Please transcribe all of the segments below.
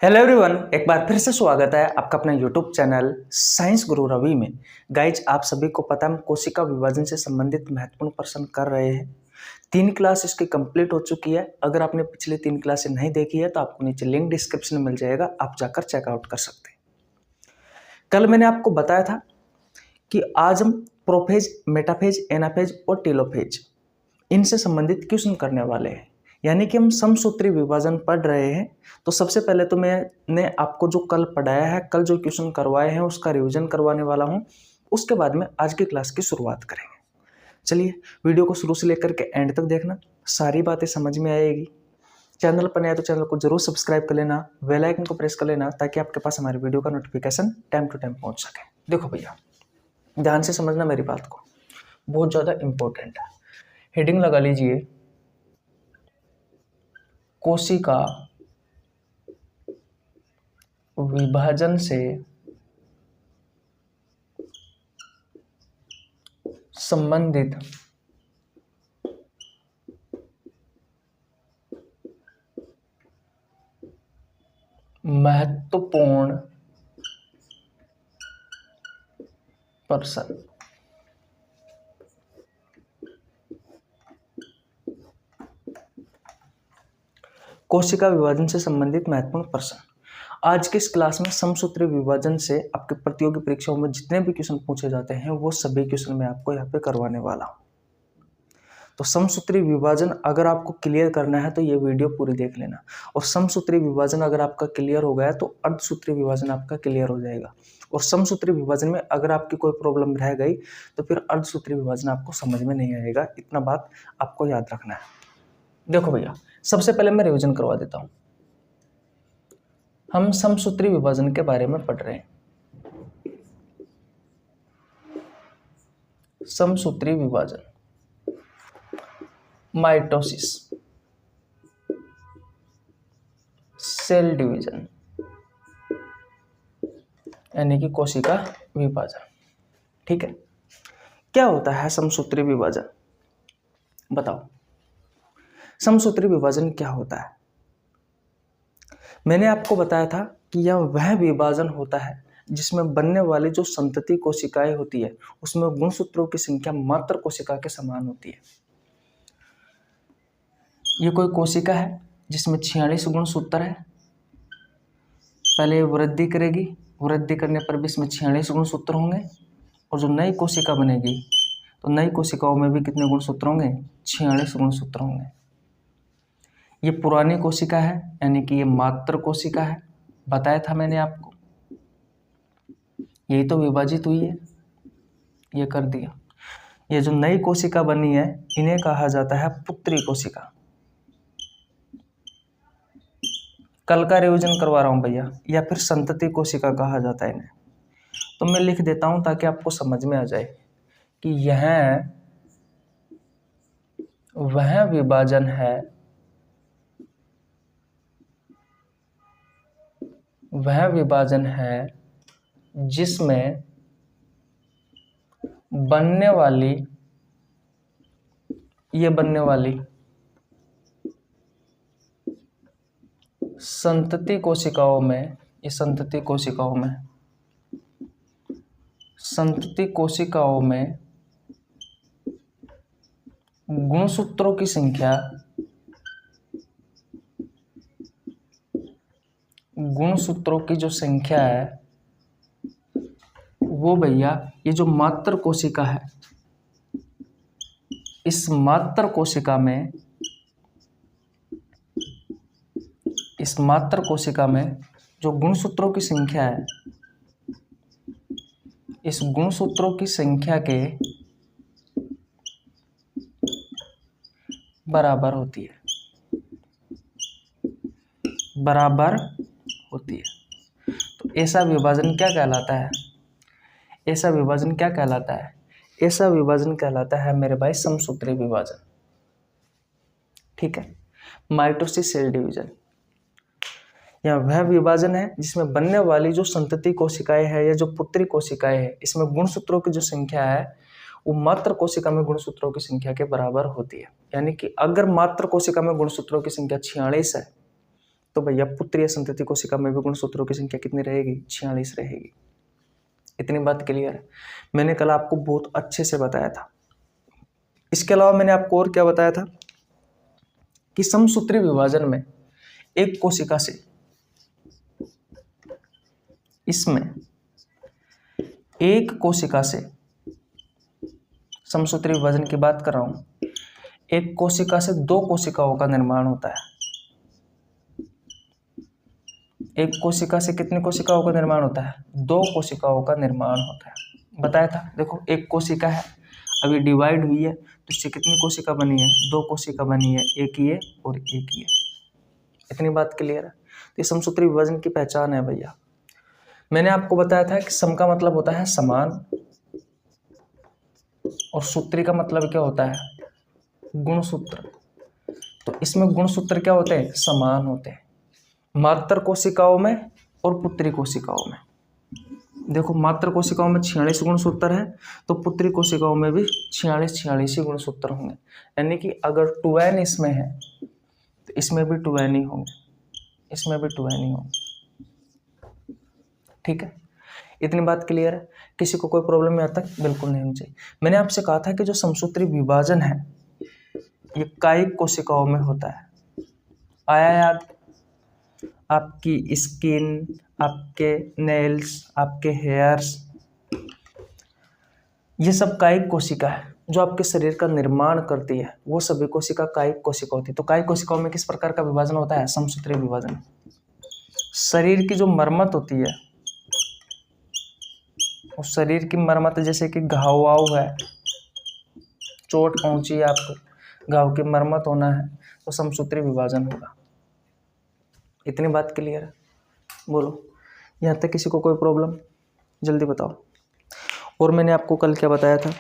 Hello everyone, एक बार फिर से स्वागत है आपका अपना यूट्यूब चैनल साइंस गुरु रवि में। गाइज, आप सभी को पता है हम कोशिका विभाजन से संबंधित महत्वपूर्ण प्रश्न कर रहे हैं। 3 क्लास इसकी कंप्लीट हो चुकी है। अगर आपने पिछली 3 क्लासें नहीं देखी है तो आपको नीचे लिंक डिस्क्रिप्शन में मिल जाएगा, आप जाकर चेकआउट कर सकते हैं। कल मैंने आपको बताया था कि आज हम प्रोफेज, मेटाफेज, एनाफेज और टेलोफेज इनसे संबंधित क्वेश्चन करने वाले हैं। यानी कि हम समसूत्री विभाजन पढ़ रहे हैं। तो सबसे पहले तो मैंने आपको जो कल पढ़ाया है, कल जो क्वेश्चन करवाए हैं उसका रिवीजन करवाने वाला हूं। उसके बाद में आज की क्लास की शुरुआत करेंगे। चलिए, वीडियो को शुरू से लेकर के एंड तक देखना, सारी बातें समझ में आएगी। चैनल पर नया तो चैनल को जरूर सब्सक्राइब कर लेना, बेल आइकन को प्रेस कर लेना ताकि आपके पास हमारे वीडियो का नोटिफिकेशन टाइम टू टाइम पहुंच सके। देखो भैया, ध्यान से समझना मेरी बात को, बहुत ज़्यादा इम्पोर्टेंट है। हेडिंग लगा लीजिए, कोशिका विभाजन से संबंधित महत्वपूर्ण प्रश्न। कोशिका विभाजन से संबंधित महत्वपूर्ण प्रश्न। आज के इस क्लास में समसूत्री विभाजन से आपके प्रतियोगी परीक्षाओं में जितने भी क्वेश्चन पूछे जाते हैं वो सभी क्वेश्चन मैं आपको यहाँ पे करवाने वाला हूँ। तो समसूत्री विभाजन अगर आपको क्लियर करना है तो ये वीडियो पूरी देख लेना, और समसूत्री विभाजन अगर आपका क्लियर हो गया तो अर्धसूत्री विभाजन आपका क्लियर हो जाएगा। और समसूत्री विभाजन में अगर आपकी कोई प्रॉब्लम रह गई तो फिर अर्धसूत्री विभाजन आपको समझ में नहीं आएगा। इतना बात आपको याद रखना है। देखो भैया, सबसे पहले मैं रिवीजन करवा देता हूँ। हम समसूत्री विभाजन के बारे में पढ़ रहे हैं। समसूत्री विभाजन, माइटोसिस, सेल डिवीजन यानी कि कोशिका विभाजन। ठीक है, क्या होता है समसूत्री विभाजन? बताओ, समसूत्री विभाजन क्या होता है? मैंने आपको बताया था कि यह वह विभाजन होता है जिसमें बनने वाली जो संतति कोशिकाएं होती है उसमें गुणसूत्रों की संख्या मात्र कोशिका के समान होती है। ये कोई कोशिका है जिसमें 46 गुणसूत्र है। पहले वृद्धि करेगी, वृद्धि करने पर भी इसमें 46 गुणसूत्र होंगे, और जो नई कोशिका बनेगी तो नई कोशिकाओं में भी कितने गुणसूत्र होंगे? 46 गुणसूत्र होंगे। ये पुरानी कोशिका है यानी कि ये मात्र कोशिका है, बताया था मैंने आपको। यही तो विभाजित हुई है, ये कर दिया। ये जो नई कोशिका बनी है इन्हें कहा जाता है पुत्री कोशिका। कल का रिवीजन करवा रहा हूं भैया। या फिर संतति कोशिका कहा जाता है इन्हें। तो मैं लिख देता हूं ताकि आपको समझ में आ जाए कि यह वह विभाजन है, वह विभाजन है जिसमें बनने वाली संतति कोशिकाओं में, ये संतति कोशिकाओं में गुणसूत्रों की संख्या, गुणसूत्रों की जो संख्या है वो भैया, ये जो मात्र कोशिका है, इस मात्र कोशिका में जो गुणसूत्रों की संख्या है, इस गुणसूत्रों की संख्या के बराबर होती है, तो ऐसा विभाजन क्या कहलाता है? ऐसा विभाजन कहलाता है मेरे भाई समसूत्री विभाजन। ठीक है, माइटोसिस, सेल डिवीजन, यह वह विभाजन है जिसमें बनने वाली जो संतति कोशिकाएं है या जो पुत्री कोशिकाएं है, इसमें गुणसूत्रों की जो संख्या है वो मात्र कोशिका में गुणसूत्रों की संख्या के बराबर होती है। यानी कि अगर मात्र कोशिका में गुणसूत्रों की संख्या 46 है तो भैया पुत्रीय संतति कोशिका में भी गुणसूत्रों की संख्या कितनी रहेगी? 46 रहेगी। इतनी बात क्लियर है। मैंने कल आपको बहुत अच्छे से बताया था। इसके अलावा मैंने आपको और क्या बताया था कि समसूत्री विभाजन में एक कोशिका से, इसमें एक कोशिका से, समसूत्री विभाजन की बात कर रहा हूं, एक कोशिका से दो कोशिकाओं का निर्माण होता है। एक कोशिका से कितनी कोशिकाओं का निर्माण होता है? दो कोशिकाओं का निर्माण होता है। बताया था। देखो एक कोशिका है, अभी डिवाइड हुई है, तो इससे कितनी कोशिका बनी है? दो कोशिका बनी है, एक ये और एक ये। इतनी बात क्लियर है। तो ये समसूत्री विभाजन की पहचान है भैया। मैंने आपको बताया था कि सम का मतलब होता है समान, और सूत्री का मतलब क्या होता है? गुणसूत्र। तो इसमें गुणसूत्र क्या होते हैं? समान होते हैं, मात्र कोशिकाओं में और पुत्री कोशिकाओं में। देखो मात्र कोशिकाओं में 46 गुणसूत्र है, तो पुत्री कोशिकाओं में भी 46 ही गुणसूत्र होंगे। यानी कि अगर 2n इसमें है तो इसमें भी 2n ही होंगे, इसमें भी 2n ही होंगे। ठीक है, इतनी बात क्लियर है। किसी को कोई प्रॉब्लम यहाँ तक बिल्कुल नहीं होनी चाहिए। मैंने आपसे कहा था कि जो समसूत्री विभाजन है ये कायिक कोशिकाओं में होता है। आया याद? आपकी स्किन, आपके नेल्स, आपके हेयर्स, ये सब कायिक कोशिका है जो आपके शरीर का निर्माण करती है। वो सभी कोशिका कायिक कोशिका होती है। तो कायिक कोशिकाओं में किस प्रकार का विभाजन होता है? समसूत्री विभाजन। शरीर की जो मरम्मत होती है, उस शरीर की मरम्मत, जैसे कि घाव वाव है, चोट पहुंची है आपको, घाव की मरम्मत होना है, तो समसूत्री विभाजन होगा। इतनी बात क्लियर है? बोलो यहाँ तक किसी को कोई प्रॉब्लम? जल्दी बताओ। और मैंने आपको कल क्या बताया था?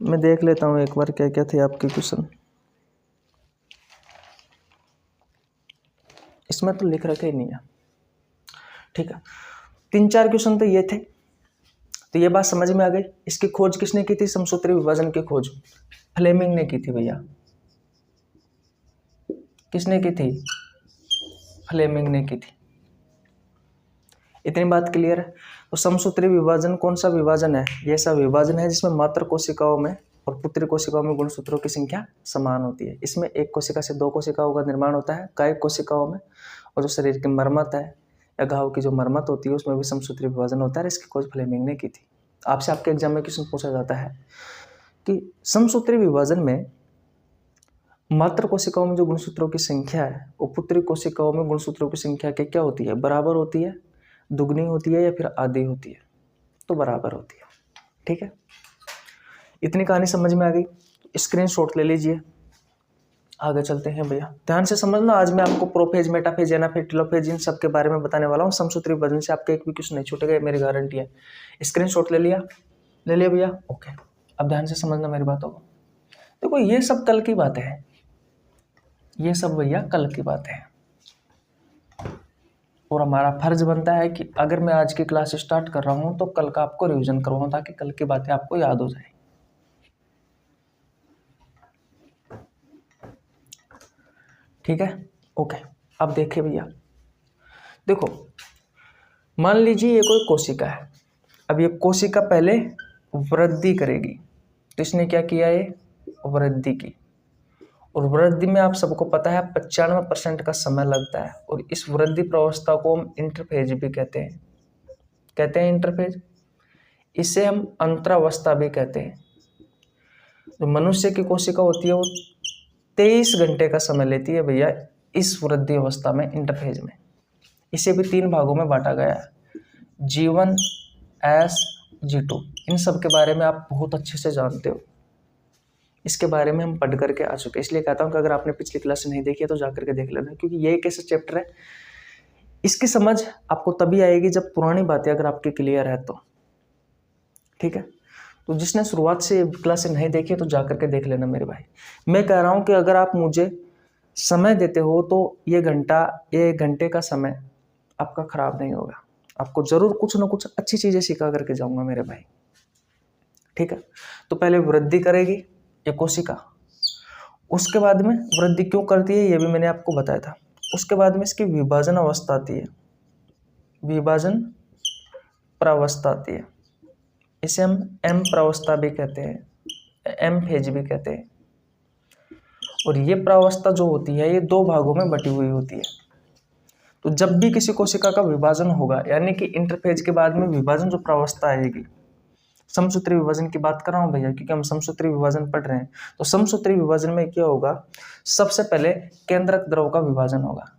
मैं देख लेता हूँ एक बार क्या क्या थे आपके क्वेश्चन। इसमें तो लिख रखे ही नहीं है। ठीक है, 3-4 क्वेश्चन तो ये थे। तो ये बात समझ में आ गई। इसकी खोज किसने की थी? समसूत्री विभाजन की खोज फ्लेमिंग ने की थी भैया। किसने की थी? फ्लेमिंग ने की थी। इतनी बात क्लियर है? तो समसूत्री विभाजन कौन सा विभाजन है? ये ऐसा विभाजन है जिसमें मात्र कोशिकाओं में और पुत्री कोशिकाओं में गुणसूत्रों की संख्या समान होती है। इसमें एक कोशिका से दो कोशिकाओं का निर्माण होता है कायिक कोशिकाओं में, और जो शरीर की मरम्मत है या घाव की जो मरम्मत होती है उसमें भी समसूत्री विभाजन होता है। इसकी खोज फ्लेमिंग ने की थी। आपसे आपके एग्जाम में क्वेश्चन पूछा जाता है कि समसूत्री विभाजन में मात्र कोशिकाओं में जो गुणसूत्रों की संख्या है वो पुत्री कोशिकाओं में गुणसूत्रों की संख्या के क्या होती है? बराबर होती है, दुगनी होती है, या फिर आधी होती है? तो बराबर होती है। ठीक है, इतनी कहानी समझ में आ गई। स्क्रीनशॉट ले लीजिए। आगे चलते हैं भैया, ध्यान से समझना। आज मैं आपको प्रोफेज, मेटाफेज, एनाफेज, टेलोफेज, इन सब के बारे में बताने वाला हूँ। समसूत्री विभाजन से आपके एक भी क्वेश्चन नहीं छूटेगा, मेरी गारंटी है। स्क्रीनशॉट ले लिया? ले लिया भैया? ओके, अब ध्यान से समझना मेरी बातों को। देखो ये सब कल की बातें हैं, ये सब भैया कल की बातें हैं, और हमारा फर्ज बनता है कि अगर मैं आज की क्लास स्टार्ट कर रहा हूं तो कल का आपको रिवीजन करवाऊं, ताकि कल की बातें आपको याद हो जाए। ठीक है, ओके। अब देखिए भैया, देखो मान लीजिए ये कोई कोशिका है। अब ये कोशिका पहले वृद्धि करेगी, तो इसने क्या किया? ये वृद्धि की, और वृद्धि में आप सबको पता है 95% का समय लगता है, और इस वृद्धि प्रावस्था को हम इंटरफेज भी कहते हैं। कहते हैं इंटरफेज। इसे हम अंतरावस्था भी कहते हैं। जो मनुष्य की कोशिका होती है वो 23 घंटे का समय लेती है भैया इस वृद्धि अवस्था में, इंटरफेज में। इसे भी 3 भागों में बांटा गया है, G1, S, G2। इन सब के बारे में आप बहुत अच्छे से जानते हो, इसके बारे में हम पढ़ करके आ चुके हैं। इसलिए कहता हूँ कि अगर आपने पिछली क्लास नहीं देखी है तो जा करके देख लेना, क्योंकि ये एक ऐसा चैप्टर है, इसकी समझ आपको तभी आएगी जब पुरानी बातें अगर आपकी क्लियर है तो। ठीक है, तो जिसने शुरुआत से क्लास नहीं देखी है तो जा करके देख लेना मेरे भाई। मैं कह रहा हूँ कि अगर आप मुझे समय देते हो तो ये घंटे का समय आपका खराब नहीं होगा। आपको जरूर कुछ ना कुछ अच्छी चीजें सिखा करके जाऊंगा मेरे भाई। ठीक है, तो पहले वृद्धि करेगी ये कोशिका, उसके बाद में वृद्धि क्यों करती है ये भी मैंने आपको बताया था। उसके बाद में इसकी विभाजन अवस्था आती है, विभाजन प्रावस्था आती है। इसे हम एम प्रावस्था भी कहते हैं, एम फेज भी कहते हैं। और ये प्रावस्था जो होती है ये दो भागों में बटी हुई होती है। तो जब भी किसी कोशिका का विभाजन होगा, यानी कि इंटरफेज के बाद में विभाजन जो प्रावस्था आएगी, समसूत्री विभाजन की बात कर रहा हूं भैया क्योंकि हम समसूत्री विभाजन पढ़ रहे हैं। तो समसूत्री विभाजन में क्या होगा, सबसे पहले केंद्रक द्रव का विभाजन होगा।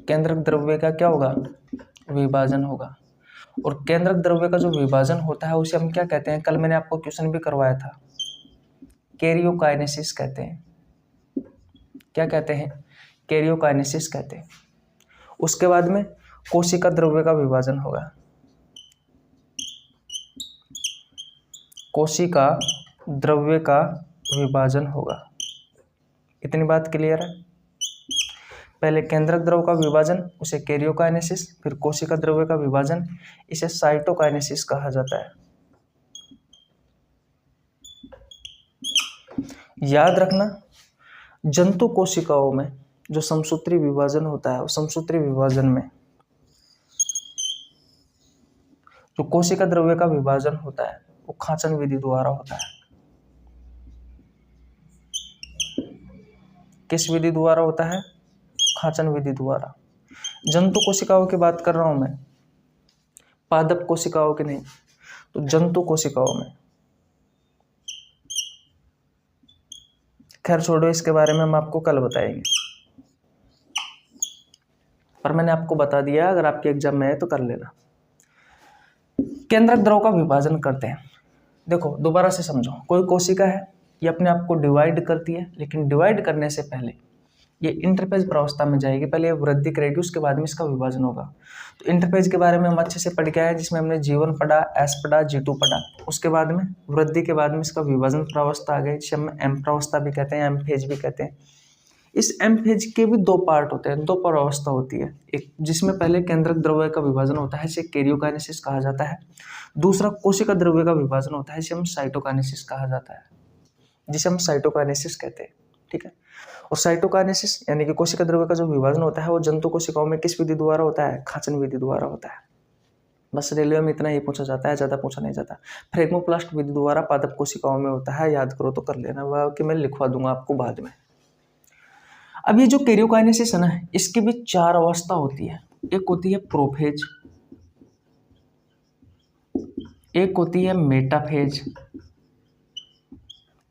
केंद्रक द्रव्य का क्या होगा, विभाजन होगा। और केंद्रक द्रव्य का जो विभाजन होता है उसे हम क्या कहते हैं, कल मैंने आपको क्वेश्चन भी करवाया था, कैरियोकाइनेसिस कहते हैं। क्या कहते हैं, कैरियोकाइनेसिस कहते हैं। उसके बाद में कोशिका द्रव्य का विभाजन होगा, कोशिका द्रव्य का विभाजन होगा। इतनी बात क्लियर है। पहले केंद्रक द्रव का विभाजन उसे कैरियोकाइनेसिस, फिर कोशिका द्रव्य का विभाजन इसे साइटोकाइनेसिस कहा जाता है। याद रखना, जंतु कोशिकाओं में जो समसूत्री विभाजन होता है, उस समसूत्री विभाजन में जो कोशिका द्रव्य का विभाजन होता है वो खांचन विधि द्वारा होता है। किस विधि द्वारा होता है, खांचन विधि द्वारा। जंतु कोशिकाओं की बात कर रहा हूं मैं, पादप कोशिकाओं की नहीं। तो जंतु कोशिकाओं में, खैर छोड़ो, इसके बारे में हम आपको कल बताएंगे, पर मैंने आपको बता दिया, अगर आपके एग्जाम में है तो कर लेना। केंद्रक द्रव का विभाजन करते हैं। देखो दोबारा से समझो, कोई कोशिका है, ये अपने आप को डिवाइड करती है, लेकिन डिवाइड करने से पहले ये इंटरफेज प्रावस्था में जाएगी। पहले ये वृद्धि करेगी, उसके बाद में इसका विभाजन होगा। तो इंटरफेज के बारे में हम अच्छे से पढ़ के आए, जिसमें हमने G1 पढ़ा, S पढ़ा, G2 पढ़ा। उसके बाद में वृद्धि के बाद में इसका विभाजन प्रावस्था आ गई, जिसे हम एम प्रावस्था भी कहते हैं, एम फेज भी कहते हैं। इस एम फेज के भी दो पार्ट होते हैं, दो प्रावस्था होती है। एक जिसमें पहले केंद्रक द्रव्य का विभाजन होता है, इसे कैरियोकाइनेसिस कहा जाता है। दूसरा कोशिका द्रव्य का विभाजन होता है, इसे हम साइटोकाइनेसिस कहा जाता है, जिसे हम साइटोकाइनेसिस कहते हैं। ठीक है। और साइटोकाइनेसिस यानी कि कोशिका द्रव्य का जो विभाजन होता है वो जंतु कोशिकाओं में किस विधि द्वारा होता है, खांचन विधि द्वारा होता है। बस रेलवे में इतना ही पूछा जाता है, ज्यादा पूछा नहीं जाता। फ्रेगमोप्लास्ट विधि द्वारा पादप कोशिकाओं में होता है, याद करो तो कर लेना, वह कि मैं लिखवा दूंगा आपको बाद में। अब ये जो कैरियोकाइनेसिस है ना, इसकी भी चार अवस्था होती है। एक होती है प्रोफेज, एक होती है मेटाफेज,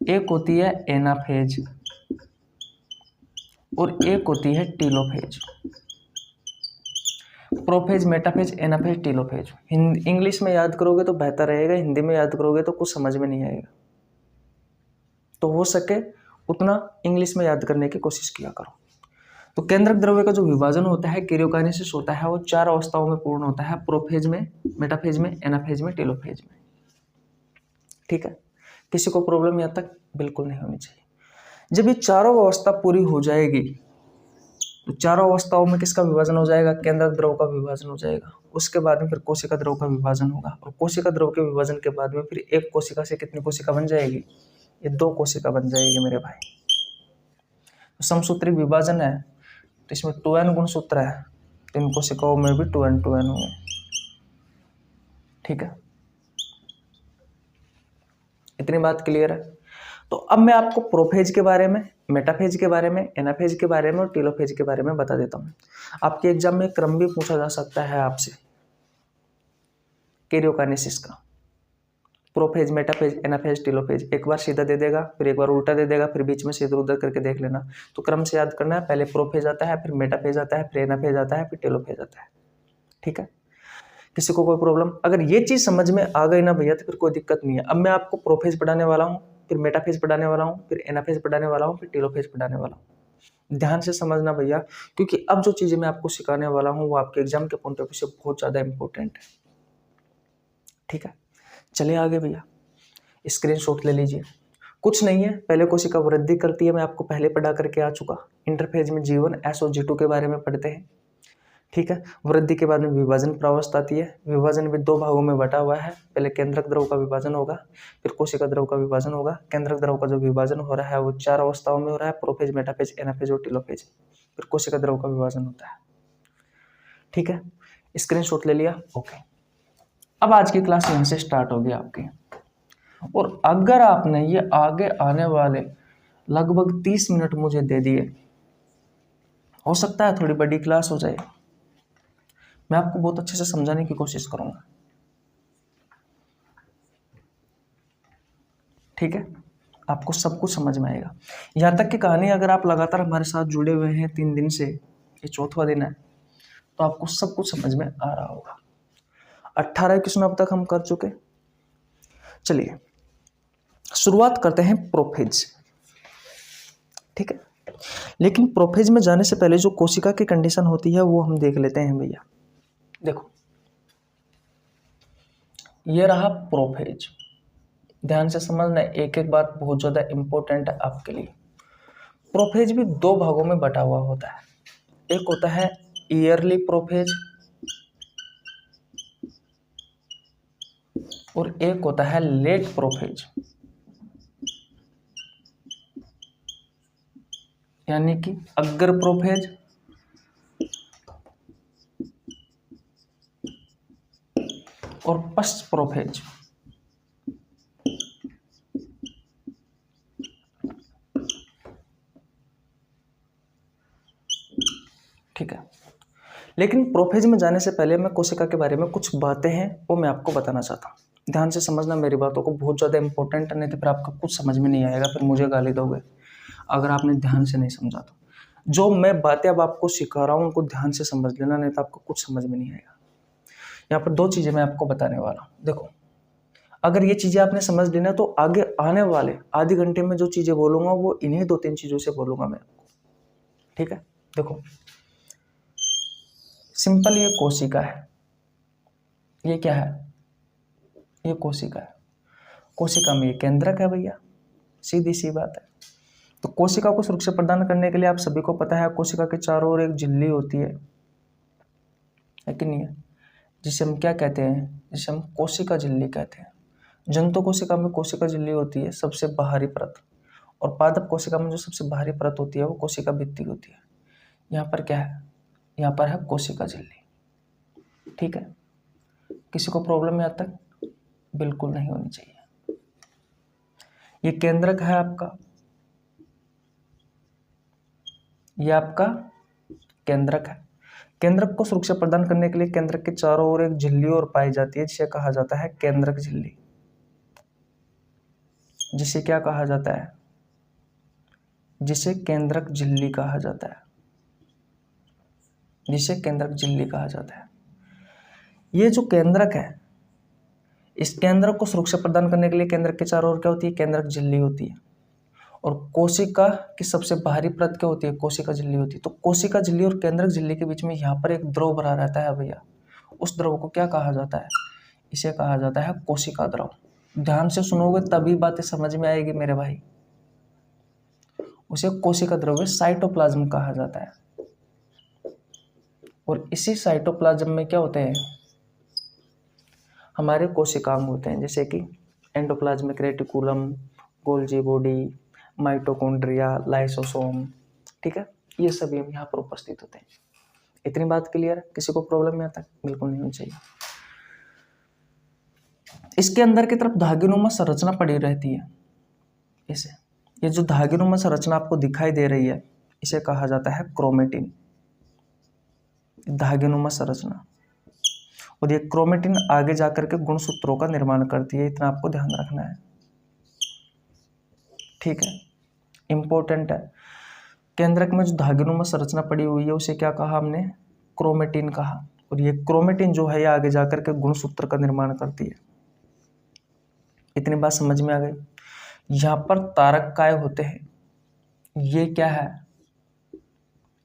एक होती है एनाफेज और एक होती है telophase. Prophase, metaphase, anaphase, telophase. English में याद करोगे तो बेहतर रहेगा, हिंदी में याद करोगे तो कुछ समझ में नहीं आएगा। तो हो सके उतना इंग्लिश में याद करने की कोशिश किया करो। तो केंद्रक द्रव्य का जो विभाजन होता है, कैरियोकाइनेसिस होता है, वो चार अवस्थाओं में पूर्ण होता है, प्रोफेज में, मेटाफेज में, एनाफेज में, टीलोफेज में। ठीक है, किसी को प्रॉब्लम यहाँ तक बिल्कुल नहीं होनी चाहिए। जब ये चारों अवस्था पूरी हो जाएगी तो चारों अवस्थाओं में किसका विभाजन हो जाएगा, केंद्रक द्रव का विभाजन हो जाएगा। उसके बाद में फिर कोशिका द्रव का विभाजन होगा, और कोशिका द्रव के विभाजन के बाद में फिर एक कोशिका से कितनी कोशिका बन जाएगी, ये दो कोशिका बन जाएगी मेरे भाई। तो समसूत्री विभाजन है तो इसमें 2n गुणसूत्र है, तो इन कोशिकाओं में भी 2n होंगे। ठीक है, इतनी बात क्लियर है। तो अब मैं आपको प्रोफेज के बारे में, मेटाफेज के बारे में, एनाफेज के बारे में और टीलोफेज के बारे में बता देता हूँ। आपके एग्जाम में क्रम भी पूछा जा सकता है आपसे कैरियोकाइनेसिस का, प्रोफेज, मेटाफेज, एनाफेज, टीलोफेज। एक बार सीधा दे देगा, फिर एक बार उल्टा दे देगा, फिर बीच में से इधर उधर करके देख लेना। तो क्रम से याद करना है, पहले प्रोफेज आता है, फिर मेटाफेज आता है, फिर एनाफेज आता है, फिर टीलोफेज आता है। ठीक है, किसी को कोई प्रॉब्लम, अगर ये चीज समझ में आ गई ना भैया तो फिर कोई दिक्कत नहीं है। अब मैं आपको प्रोफेज पढ़ाने वाला हूँ, फिर मेटाफेज पढ़ाने वाला हूँ, फिर एनाफेज पढ़ाने वाला हूँ, फिर टीलोफेज पढ़ाने वाला हूँ। ध्यान से समझना भैया, क्योंकि अब जो चीजें मैं आपको सिखाने वाला हूँ वो आपके एग्जाम के पॉइंट ऑफ व्यू से बहुत ज्यादा इंपॉर्टेंट है। ठीक है, चलिए आगे भैया, स्क्रीनशॉट ले लीजिए। कुछ नहीं है, पहले कोशिका वृद्धि करती है, मैं आपको पहले पढ़ा करके आ चुका। इंटरफेज में G1, S और G2 के बारे में पढ़ते हैं। ठीक है। वृद्धि के बाद में विभाजन प्रावस्था आती है। विभाजन भी 2 भागों में बटा हुआ है। पहले केंद्रक द्रव का विभाजन होगा, फिर कोशिका द्रव का विभाजन होगा। केंद्रक द्रव का जो विभाजन हो रहा है वो 4 अवस्थाओं में हो रहा है, प्रोफेज, मेटाफेज, एनाफेज और टेलोफेज। फिर कोशिका द्रव का विभाजन होता है। ठीक है, स्क्रीनशॉट ले लिया। ओके, अब आज की क्लास यहीं से स्टार्ट होगी आपकी। और अगर आपने ये आगे आने वाले लगभग 30 मिनट मुझे दे दिए, हो सकता है थोड़ी बड़ी क्लास हो जाए। मैं आपको बहुत अच्छे से समझाने की कोशिश करूंगा। ठीक है, आपको सब कुछ समझ में आएगा। यहाँ तक की कहानी अगर आप लगातार हमारे साथ जुड़े हुए हैं 3 दिन से, ये 4वां दिन है, तो आपको सब कुछ समझ में आ रहा होगा। 18 क्वेश्चन अब तक हम कर चुके। चलिए शुरुआत करते हैं प्रोफेज। ठीक है, लेकिन प्रोफेज में जाने से पहले जो कोशिका की कंडीशन होती है वो हम देख लेते हैं भैया। देखो, ये रहा प्रोफेज। ध्यान से समझना, एक एक बात बहुत ज़्यादा इंपॉर्टेंट है आपके लिए। प्रोफेज भी 2 भागों में बटा हुआ होता है। एक होता है ईयरली प्रोफेज और एक होता है लेट प्रोफेज, यानी कि अग्र प्रोफेज और पश्च प्रोफेज। ठीक है, लेकिन प्रोफेज में जाने से पहले मैं कोशिका के बारे में कुछ बातें हैं वो मैं आपको बताना चाहता हूँ। ध्यान से समझना मेरी बातों को, बहुत ज़्यादा इंपॉर्टेंट है, नहीं तो फिर आपको कुछ समझ में नहीं आएगा, फिर मुझे गाली दोगे अगर आपने ध्यान से नहीं समझा तो। जो मैं बातें अब आपको सिखा रहा हूँ उनको ध्यान से समझ लेना, नहीं तो आपको कुछ समझ में नहीं आएगा। यहाँ पर 2 चीज़ें मैं आपको बताने वाला हूँ। देखो, अगर ये चीज़ें आपने समझ ली ना तो आगे आने वाले आधे घंटे में जो चीज़ें बोलूँगा वो इन्हीं 2-3 चीज़ों से बोलूँगा मैं आपको। ठीक है, देखो सिंपल, ये कोशिका है। ये क्या है? ये कोशिका है। कोशिका में ये केंद्रक है भैया, सीधी सी बात है। तो कोशिका को सुरक्षा प्रदान करने के लिए आप सभी को पता है कोशिका के चारों ओर एक झिल्ली होती है कि नहीं है, जिसे हम क्या कहते हैं? जिसे हम कोशिका झिल्ली कहते हैं। जंतु कोशिका में कोशिका झिल्ली होती है सबसे बाहरी परत, और पादप कोशिका में जो सबसे बाहरी परत होती है वो कोशिका भित्ति होती है। यहाँ पर क्या है? यहाँ पर है कोशिका झिल्ली। ठीक है, किसी को प्रॉब्लम यहाँ तक? बिल्कुल नहीं होनी चाहिए। ये केंद्रक है आपका, ये आपका केंद्रक है। केंद्रक को सुरक्षा प्रदान करने के लिए केंद्रक के चारों ओर एक झिल्ली और पाई जाती है जिसे कहा जाता है केंद्रक झिल्ली। जिसे क्या कहा जाता है? जिसे केंद्रक झिल्ली कहा जाता है। जिसे केंद्रक झिल्ली कहा जाता है। ये जो केंद्रक है, इस केंद्रक को सुरक्षा प्रदान करने के लिए केंद्रक के चारों ओर क्या होती है? केंद्रक झिल्ली होती है। और कोशिका की सबसे बाहरी परत क्या होती है? कोशिका झिल्ली होती है। तो कोशिका झिल्ली और केंद्रक झिल्ली के बीच में यहाँ पर एक द्रव भरा रहता है भैया। उस द्रव को क्या कहा जाता है? इसे कहा जाता है कोशिका द्रव। ध्यान से सुनोगे तभी बातें समझ में आएगी मेरे भाई। उसे कोशिका द्रव साइटोप्लाज्म कहा जाता है। और इसी साइटोप्लाज्म में क्या होते हैं? हमारे कोशिकांग होते हैं, जैसे कि endoplasmic reticulum, Golgi body, mitochondria, lysosome. ठीक है, ये सभी हम यहाँ पर उपस्थित होते हैं। इतनी बात क्लियर? किसी को प्रॉब्लम यहाँ तक? बिल्कुल नहीं होनी चाहिए। इसके अंदर की तरफ धागेनुमा संरचना पड़ी रहती है। इसे, ये जो धागेनुमा संरचना आपको दिखाई दे रही है इसे कहा जाता है क्रोमेटिन। धागेनुमा संरचना, और ये क्रोमेटिन आगे जाकर के गुणसूत्रों का निर्माण करती है। इतना आपको ध्यान रखना है। ठीक है, इंपॉर्टेंट है। केंद्रक में जो धागेनुमा संरचना पड़ी हुई है उसे क्या कहा हमने? क्रोमेटिन कहा। और ये क्रोमेटिन जो है ये आगे जाकर के गुणसूत्र का निर्माण करती है। इतनी बात समझ में आ गई? यहाँ पर तारक काय होते हैं। ये क्या है?